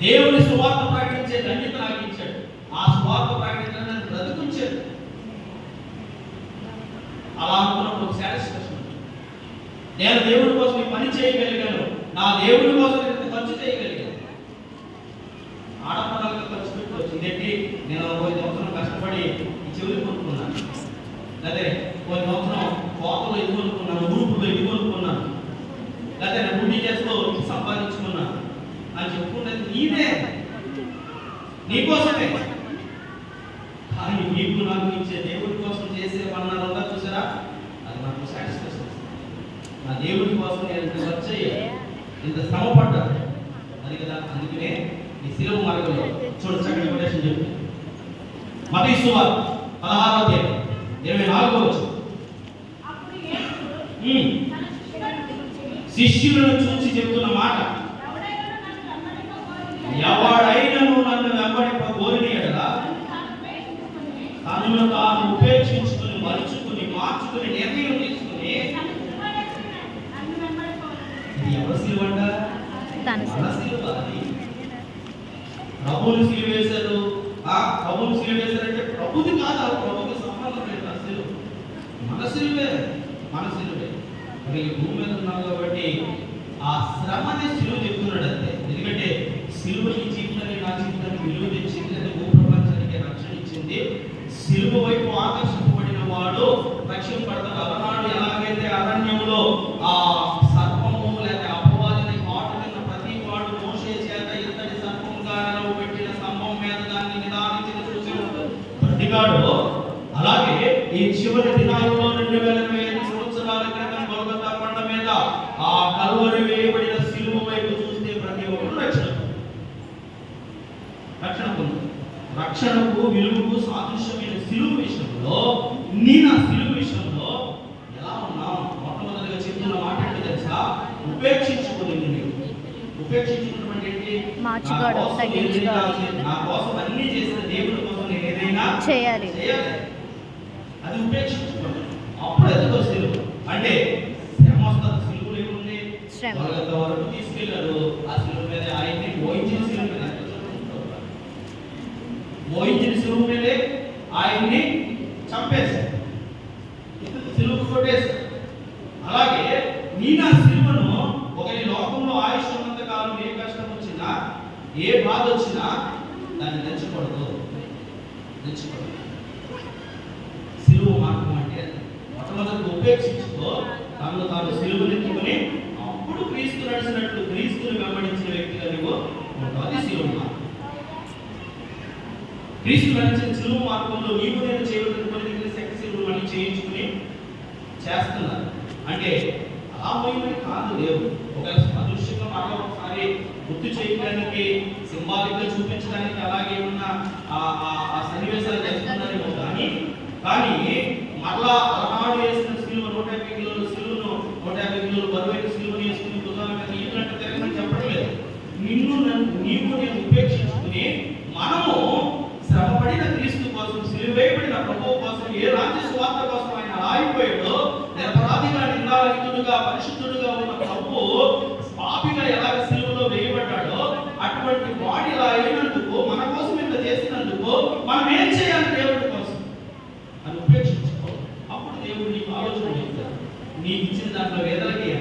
దేవుని సువార్త ప్రకటించే ధన్యత నాకు ఇచ్చాడు. ఆ సువార్త ప్రకటించడం నన్ను బ్రతికించాడు. అలా అనుకున్నప్పుడు ఒక సాటిస్ఫాక్షన్. నేను దేవుడి కోసం ఈ పని చేయగలిగాను, నా దేవుడి కోసం ఇంత ఖర్చు చేయగలిగాను. ఆడపడాలకు ఖర్చు పెట్టుకోవచ్చు. ఇదేంటి, నేను 5 సంవత్సరం కష్టపడి ఈ చెవులు కొనుక్కున్నాను, లేదా నేను డ్యూటీ చేస్తూ సంపాదించుకున్నా అని చెప్పుకున్నది నీదే, నీకోసమే. కానీ నీకు నాకు ఇచ్చే దేవుడి కోసం చేసే పనులంతా చూసారా, అది నాకు సాటిస్ఫాక్షన్. నా దేవుడి కోసం నేను ఇంత వచ్చి ఇంత శ్రమ పడ్డా, అది కదా. అందుకనే ఈ శిలువ మార్గంలో చూడు చక్కటి కొటేషన్ చెప్తుంది. మత్తయి సువార్త 16వ అధ్యాయం 24వ వచనం. శిష్యులను చూసి చెప్తున్న మాట, ఎవడైనను నన్ను వెంబడింప కోరిన ఎడల తనను తాను ఉపేక్షించుకుని మలుచుకుని మార్చుకుని నిర్ణయం తీసుకుని. ఇది ఎవరి సిలువ అంట? మన సిలువ. అది ప్రభువుని సిలువ వేశారు. ప్రభువుని సిలువ వేశారంటే ప్రభుది కాదు, ప్రభుకి సంబంధం లేదు. ఆ సిలువ మన సిలువే, మన సిలువే. మరి భూమి మీద ఉన్నాం కాబట్టి ఆ శ్రమని సిలువ చెప్తున్నాడు అంతే. ఎందుకంటే సిలువ ఈ జీవితాన్ని నా జీవితానికి విలువ తెచ్చింది, అంటే భూప్రపంచానికి రక్షణ ఇచ్చింది. సిలువ వైపు ఆకర్షింపబడిన వాడు రక్షింపబడతాడు. అలనాడు ఎలాగైతే అరణ్యంలో ఆ సర్పము లేక అపవాదిని కాటుకున్న ప్రతి వాడు మోషే చేత ఇత్తడి సర్పంగా నిలవబెట్టిన స్తంభం మీద దాన్ని నిదానించి చూసి ప్రతిగాడు, అలాగే ఈ చివరి దినాల్లో 2025 సంవత్సరాల క్రితం గొల్గొతా కొండ మీద ఆ కల్వరి వేయబడిన సిలువ వైపు చూస్తే ప్రతి ఒక్కరు రక్షణ పొందుతారు. రక్షణకు విలువకు సాదృశ్యమైన సిలువ విషయంలో, నేను ఆ సిలువ విషయంలో ఎలా ఉన్నాం? మొట్టమొదటిగా చెప్తున్న మాట ఏంటో తెలుసా? ఉపేక్షించుకుని. ఉపేక్షించుకున్నటువంటి నా కోసం అన్ని చేసిన దేవుడి కోసం నేను ఏదైనా చేయాలి, అది ఉపేక్షించుకోండి. అప్పుడు ఎందుకో సిలువ అంటే శ్రమ వస్తుంది. సిలువలు ఏముంది, వరకు తీసుకెళ్ళారు. ఆ సిలువ మీద ఆయన్ని మోయించిన సిలువ మీద మోయించిన సిలువ మీదే ఆయన్ని చంపేశారు, సిలువ కొట్టేశారు. అలాగే నేను ఆ సిలువను ఒక ఈ లోకంలో ఆయుష్ ఉన్నంత కాలం ఏ కష్టం వచ్చినా ఏ బాధ వచ్చినా దాన్ని తెచ్చకూడదు. సిలువ మార్గం అంటే మొట్టమొదటి ఉపేక్షించుకో, తనను తాను సిలువనెత్తుకుని అప్పుడు క్రీస్తు నడిచినట్లు క్రీస్తుని వెంబడించిన వ్యక్తిగా నువ్వు అది సిలువ మార్గం. క్రీస్తు నడిచిన సిలువ మార్గంలో నీవు నేను చేయవలసిన కొన్ని శక్తి సిలువలు అన్ని చేయించుకుని చేస్తున్నారు. అంటే అలా పోయినవి కాదు దేవుడు. ఒక అదృశ్యంగా మరో ఒకసారి గుర్తు చేయడానికి, సింబాలిక్గా చూపించడానికి అలాగే ఉన్న ఆ సన్నివేశాలు చేస్తున్నారేమో కానీ మరలా అలనాడు వేసిన సిలువ 150 కిలోల సిలువను 150 కిలోలు బరువైన సిలువని వేసుకుని కుదాల మీద ఈలంటే తిరగమని చెప్పట్లేదు. నీవు నేను ఉపేక్షించుకుని మనము శ్రమపడిన క్రీస్తు కోసం, సిలువ వేయబడిన ప్రభువు కోసం, ఏ రాజ్య స్వార్థ కోసం ఆయన ఆగిపోయాడో, నిరపరాధిగా నిందారహితుడుగా పరిశుద్ధుడుగా ఉన్న ప్రభువు పాపిగా ఎలాగ సిలువలో వేయబడ్డాడో అటువంటి వాడి ఇలా అయినందుకు, మన కోసం ఇంత చేసినందుకు మనం ఏం చేయాలి దేవుడి కోసం అని ఉపేక్షించుకో. అప్పుడు దేవుడు నీకు ఆలోచన చెప్తాడు. నీకు ఇచ్చిన దాంట్లో వేదలకి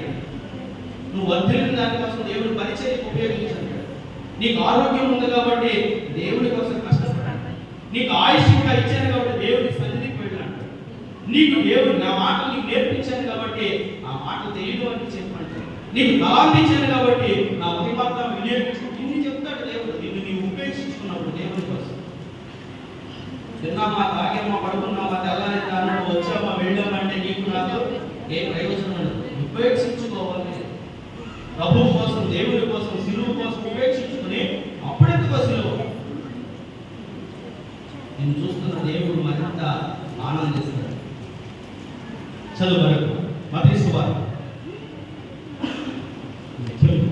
నువ్వు వర్ధిల్లిన దానికోసం దేవుడు పరిచర్యకు ఉపయోగించాడు. నీకు ఆరోగ్యం ఉంది కాబట్టి దేవుడి కోసం కష్టపడాలి. నీకు ఆయుష్యంగా ఇచ్చాను కాబట్టి దేవుడి సన్నిధికి వెళ్ళాడు. నీకు దేవుడు నా మాటలు నీకు నేర్పించాను కాబట్టి ఆ మాటలు తెలియదు అని చెప్పండి. నీకు తలాంతి ఇచ్చాను కాబట్టి నా మహిమాత్మ వినియోగించు ఇన్ని చెప్తాడు దేవుడు. నిన్ను నీవు ఉపేక్షించుకున్నప్పుడు దేవుడి కోసం తిన్నామా, తాగామా, పడుకున్నామా, తెల్లారి అన్నాడు, వచ్చామా, వెళ్ళామంటే నీకు నాకు ఏ ప్రయోజనం ఉండదు. ఉపేక్షించుకోవాలి ప్రభు కోసం, దేవుడి కోసం, సిలువ కోసం ఉపేక్షించుకుని అప్పుడెందుకో సిలువ. నేను చూస్తున్న దేవుడు మరింత ఆనందిస్తాడు. చదువు వరకు మత్తయి సువార్త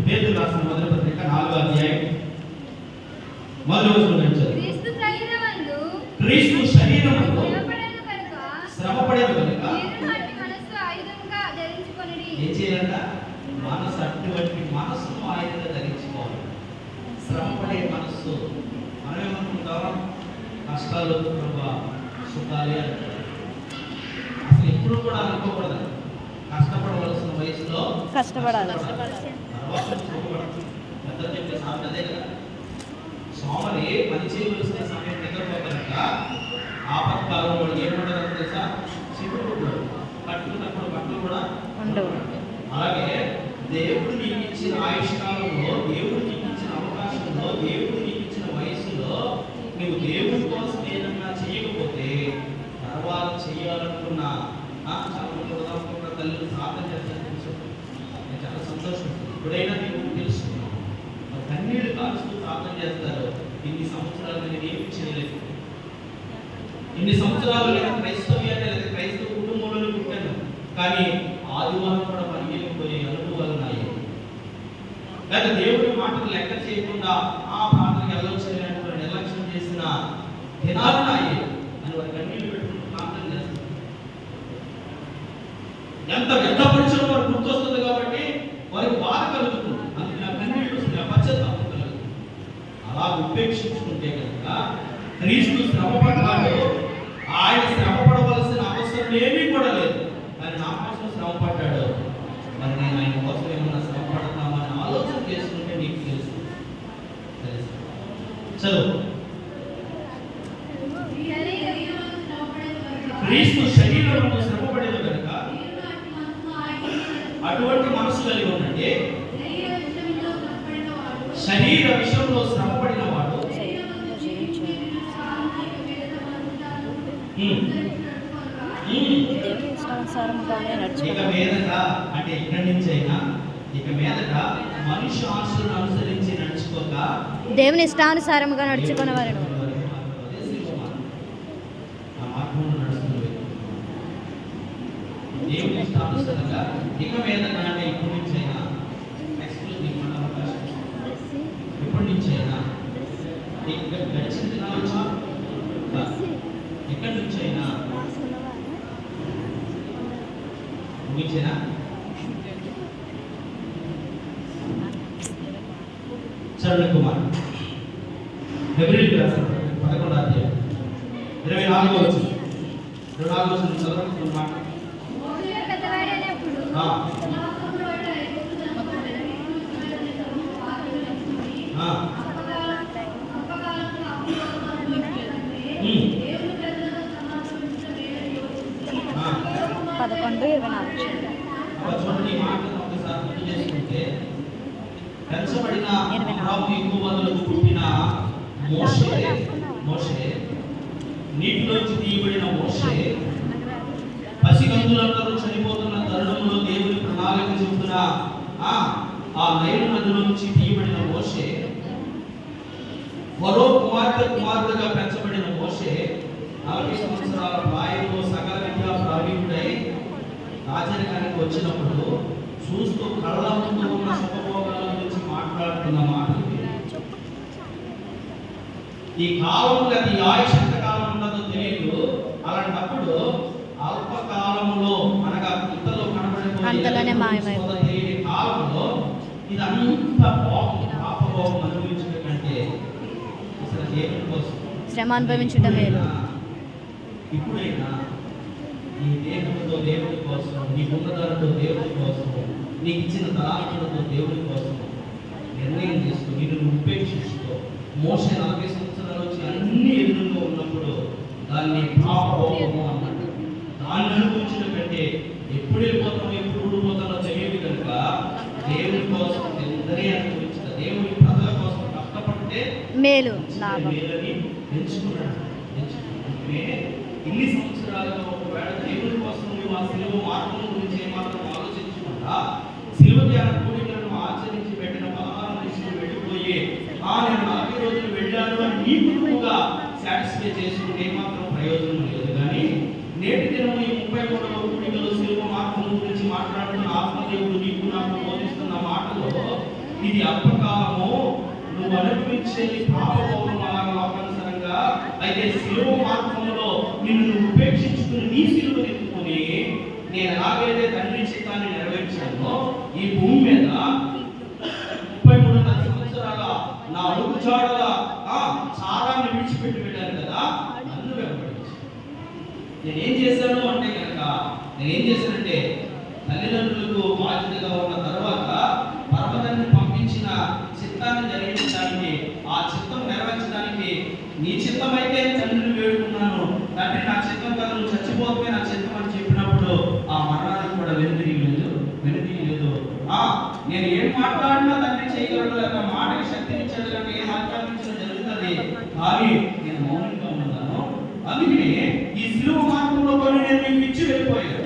పేతురు రాసిన మొదటి పత్రిక 4వ అధ్యాయం మొదటి వచనం చదువు. క్రీస్తు శరీరమందు శ్రమపడేది కనుక ఏం చేయాలంట? మనసు అటువంటి మనస్సును ఆయుధంగా ధరించుకోవాలి. శ్రమపడే మనస్సు. మనం ఏమనుకుంటాం? కష్టాలు సుఖాలే అంటారు. అసలు ఎప్పుడు కూడా అనుకోకూడదు. కష్టపడవలసిన వయసులో కష్టపడాలి. చెప్పే సామెత అదే కదా. సోమరి పని చేయవలసిన సమయం నిద్రపోతారంట. ఆపత్కాలం వాడు ఏమంటారు తెలుసా? చిక్కుకుంటాడు. కట్టుకున్నప్పుడు బట్టలు కూడా ఉండవు. అలాగే దేవుడు నీకు ఇచ్చిన ఆయుష్కాలంలో, దేవుడు నీకు ఇచ్చిన అవకాశంలో, దేవుడు నీకు ఇచ్చిన వయసులో నువ్వు దేవుడి కోసం ఏదన్నా చేయకపోతే తర్వాత చేయాలనుకున్నా చాలా మంది ఉదాహరణ తల్లి ప్రార్థన చేస్తారు. నేను చాలా సంతోషం. ఇప్పుడైనా దేవుడు తెలుసుకున్నాను. కన్నీళ్ళు కాల్చుతూ ప్రార్థన చేస్తారు. ఇన్ని సంవత్సరాలు నేను ఏమి చేయలేదు, ఇన్ని సంవత్సరాలు నేను క్రైస్తవ్యాన్ని లేదా క్రైస్తవ కుటుంబంలోనే పుట్టాను, కానీ ఆదివారం కూడా పనిచేయకపోయే అనుభవాలు ఉన్నాయి. లేదా దేవుడి మాటలు లెక్క చేయకుండా ఆ ప్రార్థనకి వెళ్ళొచ్చేటువంటి నిర్లక్ష్యం చేసిన దినాలు నాయి అని వారి కన్నీళ్ళు పెట్టుకుంటూ ప్రార్థన చేస్తారు. ఎంత వ్యర్థపరిచయం వారు గుర్తొస్తుంది కాబట్టి వారికి బాధ కలుగుతుంది. అందుకే ఆ కన్నీళ్ళు పశ్చాత్తాపం కలుగుతుంది. అలా ఉపేక్షించుకుంటే కనుక క్రీస్తు శ్రమపడ్డాడు. ఆయన శ్రమపడవలసిన అవసరం ఏమీ కూడా లేదు, కానీ నా కోసం శ్రమపడ్డాడు. మరి నేను ఆయన కోసం ఏమన్నా శ్రమపడతామని ఆలోచన చేసుకుంటే నీకు తెలుసు. చదువు. క్రీస్తు శరీరంలో శ్రమపడేది కనుక అటువంటి మనసు కలిగి ఉండండి. శరీర విషయంలో శ్రమపడిన వాడు ఇక మీదట, అంటే ఇక్కడి నుంచి అయినా ఇక మీదట మనుష్య ఆశలను అనుసరించి నడుచుకోక దేవుని ఇష్టానుసారముగా నడుచుకున్న వారు దేవుని ఇష్టానుసారంగా ఇక మీదట, అంటే ఇప్పటి నుంచి అయినా ఇప్పటి నుంచి అయినా గడిచిన దినాలు ఎక్కడి నుంచి అయినా ముగించేనా? చరణ కుమార్ హెబ్రీయులకు రాసిన 11వ అధ్యాయం 24వ వచనం చదవండి. మాట పెంచబడిన పుట్టిన మోషే, నీటిలోంచి తీయబడిన మోషే, పసిగంతులందరూ చనిపోతున్న తరుణంలో దేవుని ప్రణాళిక చెబుతున్న ఆ నైలు నదిలోంచి తీయబడిన మోషే, ఫరో కుమార్తెగా పెంచబడిన మోషే 40 సంవత్సరాల ప్రాయంలో సకల విద్యా ప్రావీణ్యుడై రాజరికానికి వచ్చినప్పుడు చూస్తూ కళ్ళ ముందు ఉన్న సుఖభోగాల గురించి మాట్లాడుతున్న మాటలు. ఈ కాలంలో ఈ ఆయుష్ ఎంత కాలం ఉన్నదో తెలియదు. అలాంటప్పుడు అల్పకాలంలో అనగా ఇంతలో కనబడిపోయే కాలంలో ఇదంతా పాపభోగం అనుభవించడం కంటే అసలు దేవుని కోసం శ్రమ అనుభవించడం మేలు. ఇప్పుడైనా నీ దేహంతో దేవుడి కోసం, నీ ఉన్నదానితో దేవుడి కోసం, నీకు ఇచ్చిన తలాంతులతో దేవుడి కోసం నిర్ణయం చేసుకో. నిన్ను ఉపేక్షిస్తూ మోషే 40 సంవత్సరాల నుంచి అన్ని ఎదురుగా ఉన్నప్పుడు దాన్ని పాపభోగము అన్నట్టు. దాన్ని అనుభవించిన కంటే ఎప్పుడు వెళ్ళిపోతామో ఎప్పుడు ఊడిపోతామో తెలియదు కనుక దేవుడి కోసం ఎందరే అనుభవించిన దేవుడి ప్రజల కోసం కష్టపడితే మేలు మేలని పెంచుకున్నాడు. ఇన్ని సంవత్సరాలుగా ఒకవేళ దేవుడి కోసం నువ్వు ఆ శిలువ మార్గం గురించి ఏమాత్రం ఆలోచించకుండా శిలువ ధ్యాన కోరికలను ఆచరించి పెట్టిన 16 నిమిషాలు వెళ్ళిపోయి నేను 40 రోజులు వెళ్ళాను అని నీ కుటుంబంగా సాటిస్ఫై చేసుకుంటే ఏమాత్రం ప్రయోజనం లేదు. కానీ నేటి దినం ఈ 33వ కూడికలో శిలువ మార్గం గురించి మాట్లాడుతున్న ఆత్మదేవుడు నీకు నాకు బోధిస్తున్న మాటలో ఇది అల్పకాలము, నువ్వు అనుభవించే పాపభోగం అలాగా లోకానుసారంగా. అయితే శిలువ మార్గంలో నిన్ను ఉపేక్షించుకుని నీ శిలువ ఎత్తుకుని నేను ఎలాగైతే తండ్రి చిత్తాన్ని నెరవేర్చానో ఈ భూమి మీద 33 సంవత్సరాల నా అడుగు చాడల సారాన్ని విడిచిపెట్టి వెళ్ళాను కదా, నన్ను వెంబడించు. నేనేం చేశాను అంటే కనుక తల్లిదండ్రులకు బాధ్యతగా ఉన్న తర్వాత పరమతండ్రిని పంపించిన చిత్తాన్ని జరిగించడానికి, ఆ చిత్తం నెరవేర్చడానికి నీ చిత్తం అయితే తండ్రిని వేడుకున్నాను. తండ్రి నా చిత్తం కదా, నువ్వు చచ్చిపోతే నా చిత్తం అని చెప్పినప్పుడు ఆ మరణానికి కూడా వెనుదిరి లేదు. నేను ఏం మాట్లాడినా తండ్రి చేయగలడు అన్న మాటకి శక్తిని ఇచ్చాడు కనుక ఏం ఆజ్ఞాపించడం జరుగుతుంది. కానీ నేను మౌనంగా ఉన్నాను. అందుకని ఈ సిలువ మార్గంలో కొన్ని నేను మీకు ఇచ్చి వెళ్ళిపోయాను.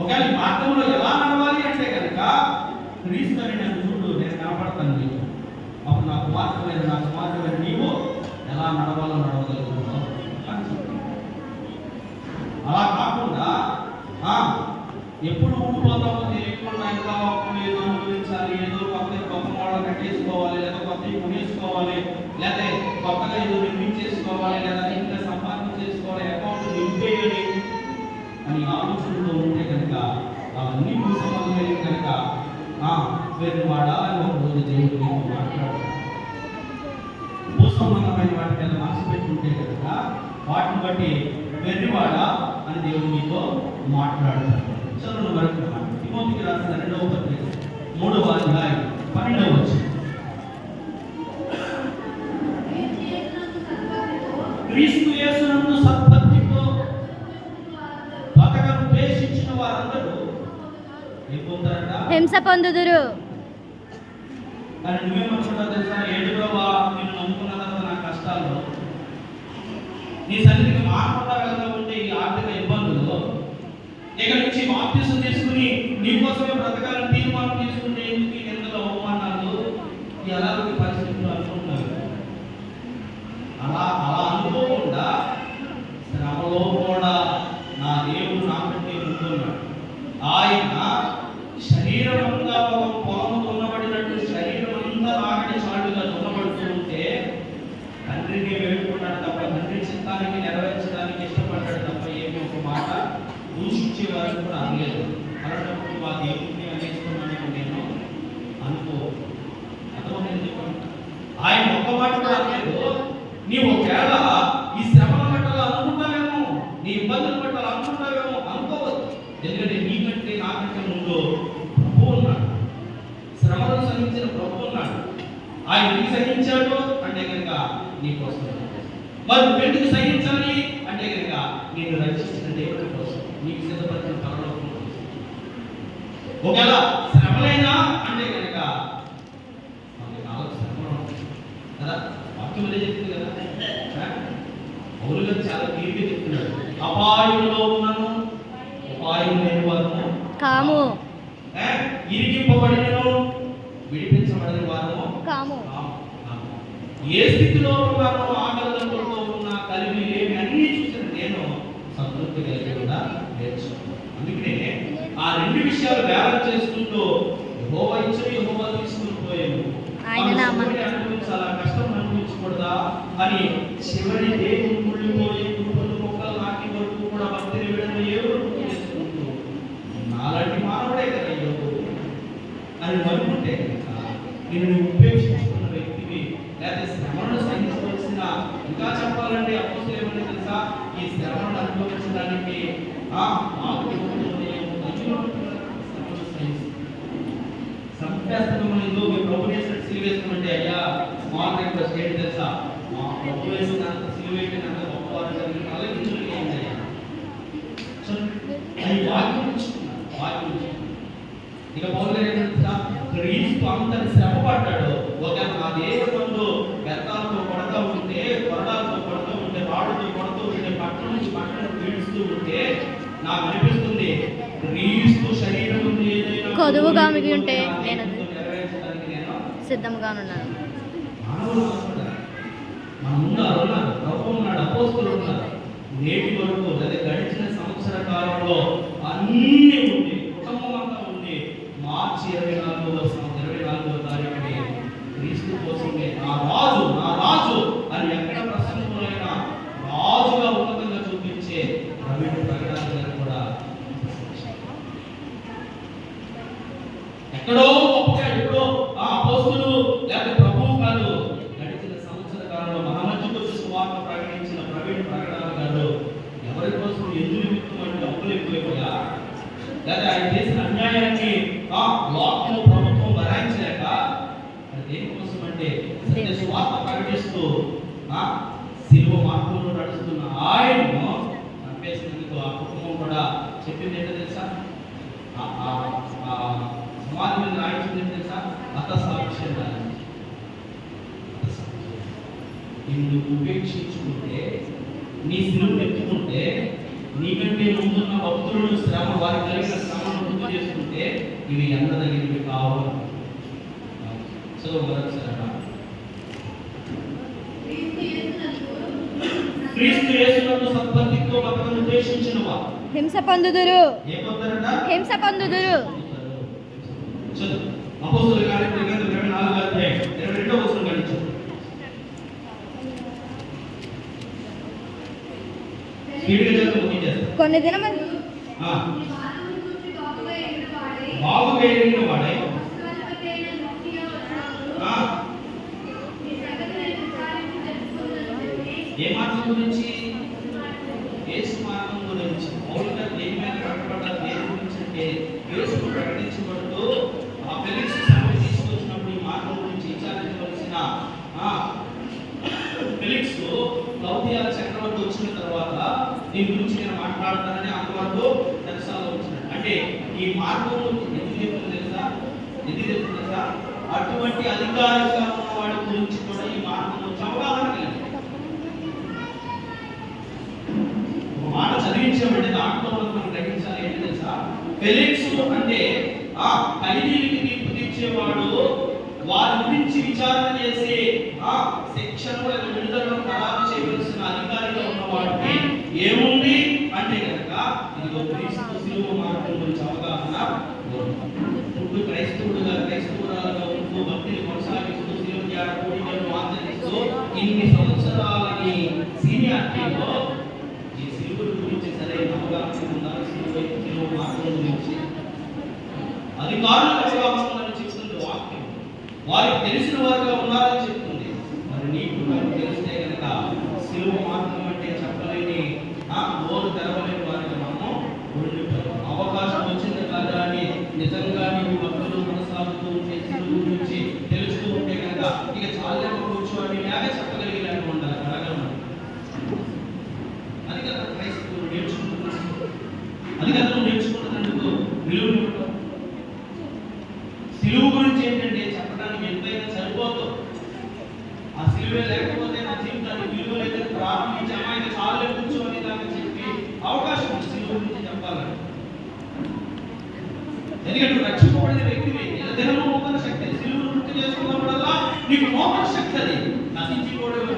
ఒకవేళ ఈ మార్గంలో ఎలా నడవాలి అంటే కనుక క్రీస్తుని నేను చూడు, నేను కనపడతాను నీకు. అప్పుడు నా కుమార్తెమైన నీవు ఎలా నడవాలో నడవగలుగుతున్నావు అని చెప్పాను. అలా కాకుండా ఎప్పుడు ఊడిపోతామో తెలియకుండా ఇంకా ఏదో అనుభవించాలి, ఏదో కొత్త మోడల్ కట్టేసుకోవాలి, లేదా కొత్త కొనేసుకోవాలి, లేదా కొత్తగా ఏదో నిర్మించేసుకోవాలి, లేదా ఇంకా సంపాదన చేసుకోవాలి, అకౌంట్ నింపేయాలి అని ఆలోచనలో ఉంటే కనుక అవన్నీ భూసంబంధమైన కనుక వేరువాడా అని ఒక రోజు దేవుడు మాట్లాడు. భూసంబంధమైన వాటి మీద మనసు పెట్టుకుంటే కనుక వాటిని బట్టి వెర్రివాడా అని దేవుడు మీతో మాట్లాడతాడు. చదువు మరొక మాట తిమోతికి రాసిన 2వ పత్రిక 3వ అధ్యాయం 12వ వచనం. క్రీస్తు యేసునందు సత్భక్తితో బతకను ఉద్దేశించిన వారందరూ అయిపోతారట, హింస పొందుదురు. కానీ నువ్వేమనుకుంటావు తెలుసా? ఏడుగోవా నేను నమ్ముకున్న తర్వాత నా కష్టాల్లో నీ సన్నిధికి మారకుండా వెళ్తూ ఉంటే ఈ ఆర్థిక ఇబ్బందులు ఇక నుంచి బాప్తిసం తీసుకుని నీ కోసమే బ్రతకాలని తీర్మానం తీసుకుంటే ఎందుకు ఈ నిందలు అవమానాలు ఈ అలాంటి పరిస్థితులు అనుకుంటున్నారు. అలా అనుకోకుండా శ్రమలో కూడా నా దేవుడు నాకంటే ముందున్నాడు. ఆయన శరీరం అంతా ఒక పొలము దున్నబడినట్టు శరీరం అంతా ఆగడి చాటుగా దున్నబడుతూ ఉంటే తండ్రిని వేడుకున్నాడు తప్ప తండ్రి చిత్తానికి నెరవేర్చడానికి ఇష్టపడ్డాడు తప్ప ఏమి ఒక మాట దూషించే వారికి కూడా అనలేదు. అలాంటప్పుడు మా దేవుడిని అనేస్తున్నాను నేను అనుకో. అర్థమైంది చెప్పండి. ఆయన ఒక్క మాట కూడా అనలేదు. నీవు ఒకవేళ ఈ శ్రమల పట్టాలు అనుకుంటావేమో, నీ ఇబ్బందుల పట్టాలు అనుకుంటావేమో, అనుకోవద్దు. ఎందుకంటే నీకంటే నాకంటే ముందు ప్రభు ఉన్నాడు. శ్రమలను సహించిన ప్రభు ఉన్నాడు. ఆయన ఎందుకు సహించాడు అంటే కనుక నీకోసం. మరి నువ్వెందుకు సహించాలి అంటే కనుక నేను రక్షించిన దేవుడి కోసం, నీకు సిద్ధపరిచిన పరలోకం కోసం. ఒకవేళ శ్రమలైనా అంటే కనుక శ్రమలు కదా, వాక్యం చెప్తుంది కదా. పౌలు చాలా క్లియర్గా చెప్తున్నాడు, అపాయంలో ఉన్నాను అపాయం లేని వారము కాము, ఇరిగింపబడినను విడిపించబడిన వారము కాము. ఏ స్థితిలో ఉన్నానో ఆకలితో ఉన్న కలిమి లేని అన్ని చూసిన నేను సంతృప్తి కలిగి కూడా నేర్చుకున్నాను. అందుకనే ఆ రెండు విషయాలు బ్యాలెన్స్ చేసుకుంటూ యెహోవా ఇచ్చిన యెహోవా తీసుకుని పోయాను, అనుభవించాలా కష్టం అనుభవించకూడదా అని చివరి దేవుడు ముళ్ళిపోయి కుటుంబ మొక్కలు నాటి వరకు కూడా భక్తిని విడని ఏ వరకు చేసుకుంటూ నాలాంటి మానవుడే కదా అని అనుకుంటే నేను ఉపేక్షించుకున్న వ్యక్తివి, లేదా శ్రమను సహించవలసిన, ఇంకా చెప్పాలంటే అపోస్తులు ఏమని తెలుసా, ఈ శ్రమను అనుభవించడానికి సంపేస్తున్నాం ఏదో మీ ప్రభు వేసినట్టు సిలువ వేసుకుంటే అయ్యా స్మాల్ రిక్వెస్ట్ ఏంటి తెలుసా, మా ప్రభు వేసినంత సిలువ వేసినంత గొప్పవారు కలిగిన అలాగే ఇందులో ఏంటయ్యా అది వాక్యం ఇక పౌలు క్రీస్తు అంతటి శ్రమ పడ్డాడు. ఒక నా దేశంలో బెత్తాలతో కొడతా ఉంటే, కొరడాలతో కొడుతూ ఉంటే, రాడుతో కొడుతూ ఉంటే, పట్టణం నుంచి పట్టణం పీడుస్తూ ఉంటే నాకు అనిపిస్తుంది క్రీస్తు శరీరం ఏదైనా కొదువుగా మిగిలి ఉంటే నేను నెరవేర్చడానికి నేను సిద్ధంగా ఉన్నాను. మానవులు మన ముందు ఉన్నారు, ప్రభు ఉన్నాడు, అపోస్తులు ఉన్నారు. నేటి వరకు లేదా గడిచిన సంవత్సర కాలంలో అన్నీ ఉంది, కుటుంబం అంతా ఉంది. మార్చి 24వ తారీఖుని క్రీస్తు కోసమే నా రాజు అని ఎక్కడ ప్రసంగంలో రాజుగా ఉన్నతంగా చూపించే ప్రవీణ్ ప్రకటన గారు కూడా ఎక్కడో గొప్పగా ఎక్కడో అపోస్తులు లేకపోతే ప్రభువు కాదు, గడిచిన సంవత్సర కాలంలో మన మధ్యకు సువార్త ప్రకటించిన ప్రవీణ్ ప్రకటన గారు ఎవరి కోసం ఎందుకు నిమిత్తం అంటే డబ్బులు ఎక్కువైపోయా, లేదా ఆయన చేసిన అన్యాయాన్ని లోకము ప్రభుత్వం భరాయించలేక దేనికోసం అంటే సత్య సువార్త ప్రకటిస్తూ సిలువ మార్గంలో నడుస్తున్న ఆయనను చంపేసినందుకు ఆ కుటుంబం కూడా చెప్పింది ఏంటో తెలుసా, సమాధి మీద రాయించింది ఏంటి తెలుసా? హతసాక్ష్యం రాయించింది. నిన్ను ఉపేక్షించుకుంటే, నీ సిలువను ఎత్తుకుంటే, నీకంటే ముందున్న భక్తులను శ్రమ, వారికి కలిగిన శ్రమను గుర్తు చేసుకుంటే ఇవి ఎన్నదగినవి కావు. సో మరొకసారి క్రీస్తు యేసునందు సత్పంక్తితో బతకను ఉద్దేశించినవా హింస పొందుదురు. ఏ పొందరట? హింస పొందుదురు. చదువు. అపోస్తలుల కార్యముల గ్రంథం 24వ అధ్యాయం 22వ వచనం గణించు. స్పీడ్గా చదువు, ముగించేస్తా. కొన్ని దినములు బాగుగా ఎరిగిన వాడే ఏ మార్గం గురించి? యేసు మార్గం గురించి. మౌలిక దేని మీద ప్రకటపడ్డారు? దేని గురించి అంటే యేసు ప్రకటించబడుతూ ఆ ఫెలిక్స్ సభకు తీసుకొచ్చినప్పుడు ఈ మార్గం గురించి విచారించవలసిన ఫెలిక్స్ లౌకియాల చక్రవర్తి వచ్చిన తర్వాత దీని గురించి నేను మాట్లాడతానని అంతవరకు దర్శనాలు వచ్చినాడు. అంటే ఈ మార్గం ఎందుకు చెప్తుంది తెలుసా? అటువంటి అధికారిగా ఉన్న వాడి గురించి కూడా ఈ మార్గం గురించి అవగాహన కలిగింది. మాట చదివించామంటే దాంట్లో మనం గ్రహించాలి ఏంటి తెలుసా? ఫెలిక్స్ అంటే ఆ ఖైదీలకి తీర్పు తీర్చేవాడు, వారి గురించి విచారణ చేసి ఆ శిక్షను లేదా విడుదలను ఖరారు చేయవలసిన అధికారిగా ఉన్నవాడికి ఏముంది అంటే కనుక ఇదిగో క్రీస్తు శిలువ మార్గం గురించి అవగాహన. ఇప్పుడు క్రైస్తవురాలుగా ఉంటూ భక్తిని కొనసాగిస్తూ శిలువ ధ్యాన కోరికలను ఆచరిస్తూ ఇన్ని సంవత్సరాలని సీనియారిటీలో ఈ శిలువ గురించి సరైన అవగాహన ఉండాలి. శిలువ మార్గం గురించి అధికారులకు అవగాహన చెప్తుంది వాక్యం. వారికి తెలిసిన వారుగా ఉన్నారని చెప్తుంది. మరి నీకు నాకు తెలిస్తే కనుక శిలువ మార్గం అంటే చెప్పలేని నోరు తెరవలేని వారికి మనము ఉండిపోతాం. అవకాశం వచ్చింది కదా అని నిజంగా నీకు భక్తులు కొనసాగుతూ ఉంటే శిలువ గురించి తెలుస్తూ ఉంటే కనుక ఇక చాలా కూర్చోని లాగా చెప్పగలిగినట్టు ఉండాలి. కలగలం అది కదా క్రైస్తవులు నేర్చుకుంటున్నాడు. అది కదా నేర్చుకుంటున్నందుకు విలువ ఇవ్వటం. సిలువ గురించి ఏంటంటే చెప్పడానికి ఎంతైనా సరిపోదు. ఆ సిలువే లేకపోతే నా జీవితానికి విలువ లేదని ప్రారంభించి అమ్మాయికి చాలా కూర్చోని దాకా చెప్పి అవకాశం ఉంది సిలువ గురించి చెప్పాలని. ఎందుకంటే నువ్వు రక్షింపబడిన వ్యక్తివి. దినము నూతన శక్తి. సిలువను గుర్తు చేసుకున్నప్పుడల్లా నీకు నూతన శక్తి. అది నశించిపోయేవాడు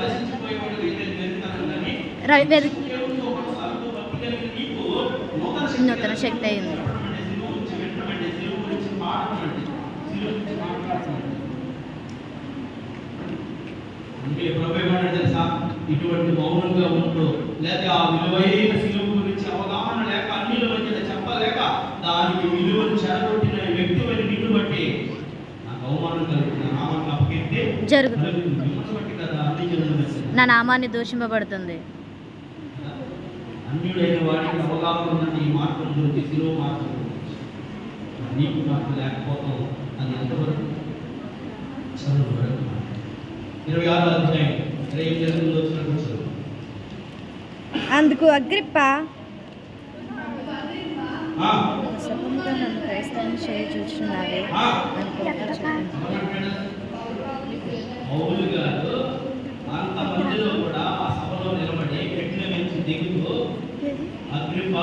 అయితే వెళ్తాను కానీ నూతన శక్తి అయింది. ఇటువంటి మౌనంగా ఉంటూ లేక ఆ విలువైన శిలువ గురించి అవగాహన లేక అన్నిల మధ్య చెప్పలేక దానికి విలువను చెడగొట్టిన వ్యక్తి అని నిన్ను బట్టి నాకు అవమానం కలుగుతుంది. నామాన్ని అప్పగిస్తే జరుగుతుంది కదా. నా నామాన్ని దూషింపబడుతుంది. అన్యుడైన వాడికి అవగాహన ఉన్నది ఈ మార్గం గురించి, శిలువ మార్గం గురించి. నీకు నాకు లేకపోతాం. అది ఎంతవరకు? చదువు వరకు. 26వ అధ్యాయం 28 వచ్చినట్టు చదువు. అందుకు అగ్రిప్ప సొంతంగా నన్ను క్రైస్తవం చేయి చూస్తున్నావే పౌలు గారు అంత మందిలో కూడా ఆ సభలో నిలబడి పెట్టిన నుంచి దిగుతూ అగ్రిప్ప,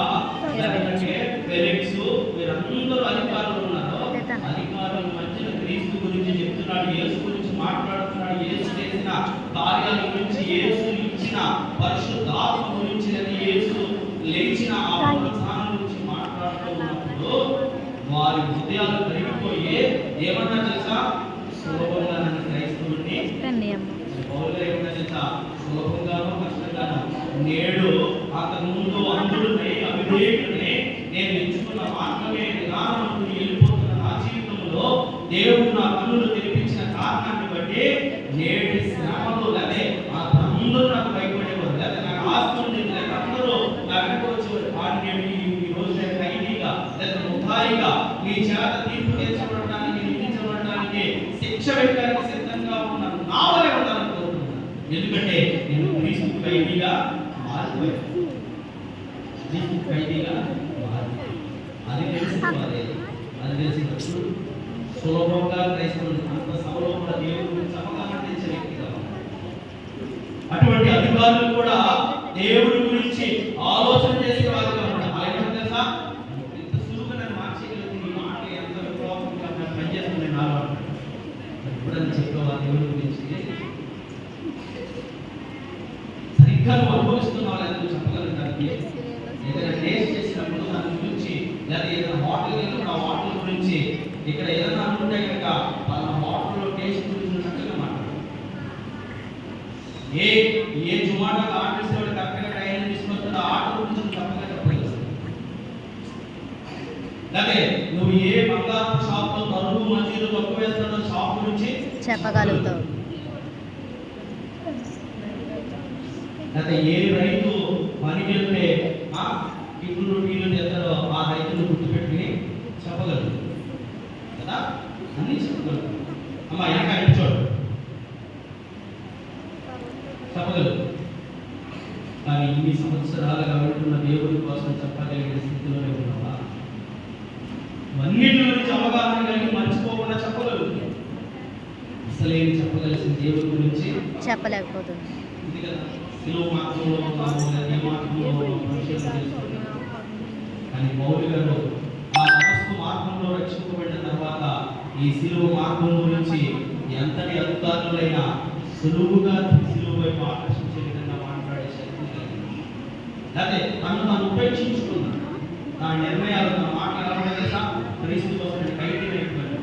ఫెలిక్స్ వీరందరూ అధికారులు ఉన్నారు. అధికారుల మధ్యన క్రీస్తు గురించి చెప్తున్నాడు, యేసు గురించి మాట్లాడుతున్నాడు, యేసు చేసిన కార్యాల గురించి, యేసు ఇచ్చిన పరిశుద్ధాత్మ గురించి, యేసు లేచిన ఆ పునరుత్థానం గురించి మాట్లాడుతూ ఉన్నప్పుడు వారి హృదయాలు కరిగిపోయి ఏమన్నా తెలుసా? సులభంగా నన్ను క్రైస్తవుడిని పౌలుగా ఏమన్నా తెలుసా? సులభంగానో కష్టంగానో నేడు అంతకు ముందు అందుడిని అవిధేయుడిని నేను ఎంచుకున్న మార్గమే విధానం అంటూ వెళ్ళిపోతున్న నా జీవితంలో దేవుడు నా కన్నులు తెరిపించిన కారణాన్ని బట్టి నేటి శ్రమలు లేదా అందరూ నాకు భయపడేవారు, లేదా నాకు ఆస్తి ఉండేది, లేదా అందరూ నా వెనక వచ్చేవారు. కానీ నేను ఈ రోజు ఖైదీగా లేదా ముద్దాయిగా మీ చేత తీర్పు తీర్చబడడానికి, నిందించబడడానికి, శిక్ష పెట్టడానికి సిద్ధంగా ఉన్న నా వలె ఉండాలని కోరుకుంటున్నాను. ఎందుకంటే నేను క్రీస్తు ఖైదీగా మారిపోయాను. క్రీస్తు ఖైదీగా మారిపోయాను. అది తెలుసుకోవాలి. అది తెలిసినప్పుడు సులభంగా క్రైస్తవులు అంత సభలో కూడా దేవుడి గురించి అవగాహన తెచ్చే వ్యక్తిగా ఉన్నారు. అటువంటి అధికారులు కూడా దేవుడి గురించి ఆలోచన చేసే వారిగా ఉన్నారు. అలాగే తెలుసా, ఇంత సులువుగా నన్ను మార్చేయగలిగితే ఈ మాట ఎంత విప్లవంగా పనిచేస్తుంది నాలో ఎప్పుడని చెప్పేవా దేవుడి గురించి సరిగ్గా నువ్వు అనుభవిస్తున్నావు లేదా నువ్వు చెప్పగలుగుతానికి ఏదైనా టేస్ట్ చేసినప్పుడు దాని గురించి లేదా ఏదైనా హోటల్ వెళ్ళినప్పుడు ఆ హోటల్ గురించి ఇక్కడ ఏదైనా అనుకుంటే కనుక వాళ్ళ హోటల్లో టేస్ట్ గురించి చక్కగా మాట్లాడు. ఏ జొమాటోకి ఆర్డర్ ఇస్తే కరెక్ట్గా టైం తీసుకొస్తుందో ఆ ఆర్డర్ గురించి తప్పగా చెప్పగలుగుతావు. అదే నువ్వు ఏ బంగారు షాప్లో బరువు మసీదు తక్కువ వేస్తాడో షాప్ గురించి చెప్పగలుగుతావు. అదే ఏ రైతు పనికి వెళ్తే టిఫిన్లు టీలు చేస్తారో ఆ రైతును గుర్తుపెట్టుకుని చెప్పగలరు కదా, అన్నీ చెప్పగలరు. అమ్మ వెనక నిల్చోడు చెప్పగలరు. కానీ ఇన్ని సంవత్సరాలుగా వెళ్తున్న దేవుడి కోసం చెప్పగలిగే స్థితిలోనే ఉన్నావా? అన్నిటి గురించి అవగాహన కలిగి మర్చిపోకుండా చెప్పగలుగుతుంది. అసలేం చెప్పగలిసిన దేవుడి గురించి చెప్పలేకపోతుంది. ఇది కదా సిలువ మార్గంలో ఉన్నాము లేదా ఈ మార్గంలో కానీ పౌలు గారు ఆ తపస్సు మార్గంలో రక్షింపబడిన తర్వాత ఈ సిలువ మార్గం గురించి ఎంతటి అధికారులైనా సులువుగా సిలువ వైపు ఆకర్షించే విధంగా మాట్లాడే శక్తి కలిగింది. అదే తను ఉపేక్షించుకున్నాడు. నా నిర్ణయాలు తన మాట్లాడాలంటే క్రీస్తు కోసం కైటీ అయిపోయాడు.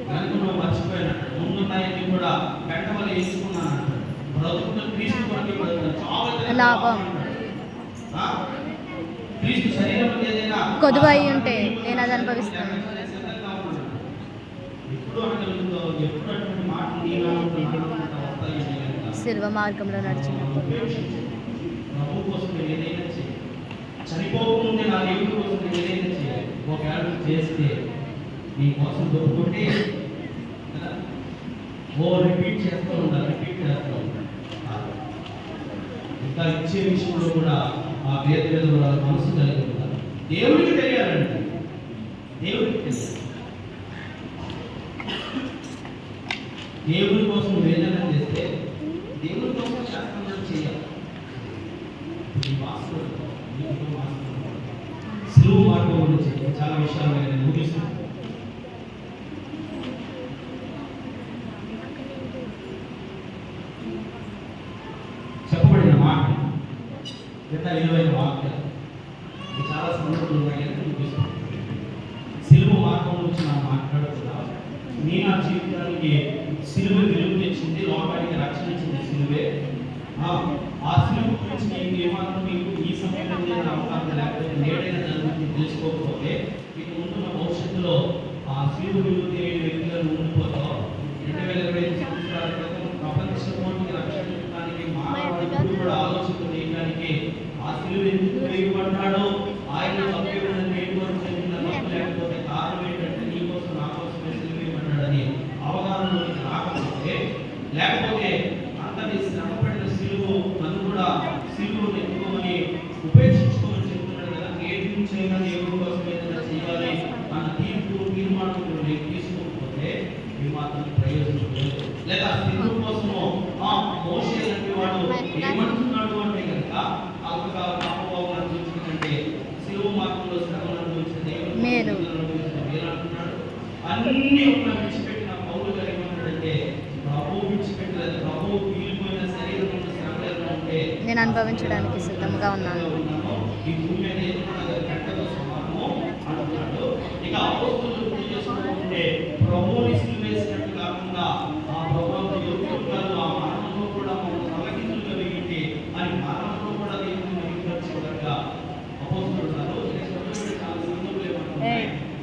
కనుక నువ్వు మర్చిపోయినట్టు ముందున్నాయని కూడా పెట్టవలు ఎంచుకున్నాను. బ్రతుకున్న క్రీస్తు కొరకు లాభం క్రీస్తు శరీరం ఏదైనా కొదువు అయి ఉంటే నేను అది అనుభవిస్తాను. సిల్వ మార్గంలో నడిచినప్పుడు ప్రభు కోసం ఏదైనా చేయాలి. చనిపోకముందే నా దేవుడి కోసం ఏదైనా చేయాలి. ఒకవేళ చేస్తే నీ కోసం దొరుకుంటే రిపీట్ చేస్తూ ఉండాలి, రిపీట్ చేస్తూ ఉండాలి. ఇంకా ఇచ్చే విషయంలో కూడా ఆ వేద మనసు కలిగి ఉండాలి. దేవుడికి తెలియాలండి, దేవుడికి తెలియాలి. దేవుడి కోసం వేదన చేస్తే దేవుడి కోసం శాస్త్రం చేయాలి. సిలువ మార్గం గురించి చాలా విషయాలు నేను ముగిస్తున్నాను. చెప్పబడిన మాట ఎంత విలువైన వాక్యాలు చాలా సందర్భాలు ఉన్నాయని చూపిస్తాను. సిలువ మార్గం గురించి మనం మాట్లాడుతున్నా. నీ నా జీవితానికి సిలువ వెలుగు తెచ్చింది, లోకానికి రక్షణ ఇచ్చింది సిలువే. ఆ సిలువ గురించి నేను ఏమాత్రం మీకు ఈ సమయంలో అవకాశం లేకపోతే నేడైనా దాని గురించి తెలుసుకోకపోతే మీకు ముందున్న భవిష్యత్తులో ఆ సిలువ విలువ తెలియని వ్యక్తులను ఉండిపోతావు. 2025 సంవత్సరాల క్రితం ప్రపంచంలోకి రక్షణ ఇవ్వడానికి మానవుడు కూడా ఆలోచన చేయడానికి ఆ సిలువ ఎందుకు వేయబడ్డాడో ఆయన తప్పేమని లేకపోతే కారణం ఏంటంటే నీ కోసం నా కోసమే సిలువ వేయబడ్డాడని అవగాహనలోకి రాకపోతే, లేకపోతే అంతటి శ్రమపడిన సిలువ నన్ను కూడా సిలువను ఎత్తుకోమని ఉపేక్షించుకోమని చెప్తున్నాడు కదా. నేటి నుంచి అయినా దేవుడి కోసం ఏదైనా చేయాలి అన్న తీర్మానం తీసుకోకపోతే ఈ మాత్రం ప్రయోజనం లేదు. లేదా సిలువ కోసము మోషే లాంటి వాడు ఏమంటున్నాడు అంటే కనుక అల్పకాల పాపభావాలను చూపించుకుంటే సిలువ మార్గంలో శ్రమలను అనుభవించిన దేవుడు అంటున్నాడు. అన్ని ఒక విడిచిపెట్టిన పౌలు గారు ఏమంటాడంటే ప్రభు విడిచిపెట్టలేదు, ప్రభు వీలిపోయిన శరీరం ఉన్న శ్రమలు ఉంటే నేను అనుభవించడానికి సిద్ధంగా ఉన్నాను. ఈ భూమి మీద ఏదైనా గంటతో సమానము అంటున్నాడు. ఇక అపోస్తలులు గుర్తు చేసుకుంటే ప్రభువుని సిలువేసినట్టు కాకుండా ఆ ప్రభువుతో యోగ్యులు ఆ మరణంలో కూడా మమ్మల్ని తలకిందులుగా వేయండి అని మరణంలో కూడా దేవుని మహిమపరచగా అపోస్తలులు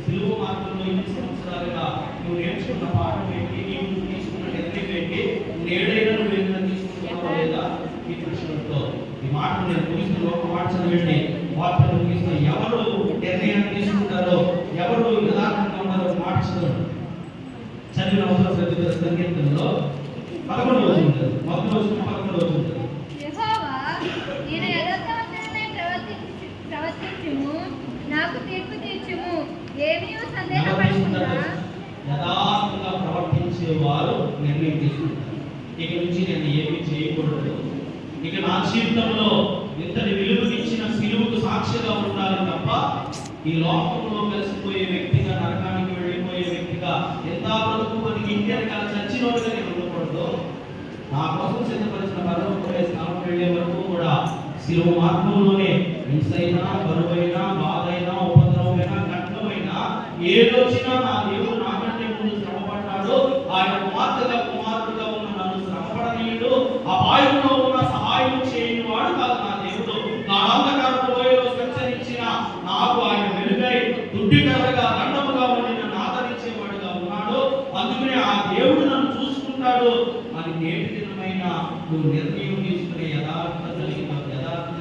సిలువ మార్గంలో 8 సంవత్సరాలుగా నువ్వు నేర్చుకున్న పాఠం ఏంటి, నీవు తీసుకున్న నిర్ణయం ఏంటి, నేడైనా నువ్వు ఏదైనా తీసుకుంటున్నావా లేదా ఈ దృష్టితో ఈ మాట నేను ముగిస్తున్న ఒక మాట చదివండి. వార్తలు ముగిస్తున్న ఎవరు నిర్ణయాన్ని తీసుకుంటారో, ఎవరు యథార్థంగా ఉన్నారో మాట చదవండి. చదివిన అవసరం సంగీతంలో 11వ వచనం, మొదటి వచనం 11వ వచనం. నాకు తీర్పు తీర్చుము, ఏమీ సందేహపడకుండా యథార్థంగా ప్రవర్తించేవారు నిర్ణయం తీసుకుంటారు. ఇక నుంచి నేను ఏమీ చేయకూడదు, ఇక నా జీవితంలో ఇంతటి విలువనిచ్చిన సిలువకు సాక్షిగా ఉండాలి తప్ప ఈ లోకంలో కలిసిపోయే వ్యక్తిగా, నరకానికి వెళ్ళిపోయే వ్యక్తిగా, ఎంత బ్రతుకుని ఇంటి వెనకాల చచ్చినోడుగా నేను ఉండకూడదు. నా కోసం సిద్ధపరిచిన పరలోకమే స్థానం వెళ్ళే వరకు కూడా సిలువ మార్గంలోనే హింసైనా, బరువైనా, బాధైనా, ఉపద్రవమైనా, కష్టమైనా ఏదొచ్చినా నా దేవుడు నాకంటే ముందు శ్రమపడ్డాడు. ఆయన కుమారుడుగా ఉన్న నన్ను శ్రమపడనీయుడు. అపాయంలో ఉన్న సహాయం చేయని వాడు కాదు నా దేవుడు. నా అంధకారపు లోయలో సంచరించిన నాకు ఆయన వెలుగై దుడ్డికరగా దండముగా ఉండి నన్ను ఆదరించేవాడుగా ఉన్నాడు. అందుకనే ఆ దేవుడు నన్ను చూసుకుంటాడు అని నేటి దినమైన నువ్వు నిర్ణయం తీసుకునే యథార్థత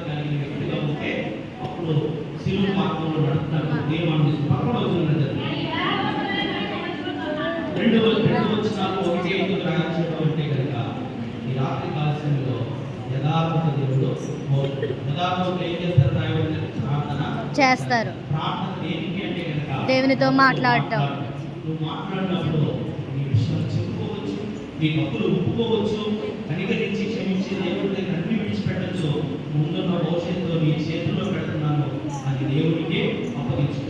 కలిగిన వ్యక్తిగా ఉంటే అప్పుడు సిలువ మార్గంలో నడుపుతాడు. దేవుని పక్కన వచ్చినది రెండు వచ్చినాలు 1:5 రాయించడం అంటే కనుక ఈ రాత్రి కాలశంలో యథార్థత దేవుడు యథార్థత ఏం చేస్తారు? ప్రార్థన చేస్తారు. ప్రార్థన దేనికి అంటే కనుక దేవునితో మాట్లాడటం. నువ్వు మాట్లాడినప్పుడు నీ విషయాలు చెప్పుకోవచ్చు, నీ తప్పులు ఒప్పుకోవచ్చు, కనికరించి క్షమించి దేవుడి దగ్గర అన్ని విడిచిపెట్టచ్చు. ముందున్న భవిష్యత్తు నీ చేతుల్లో పెడుతున్నాను అని దేవుడికి అప్పగించు.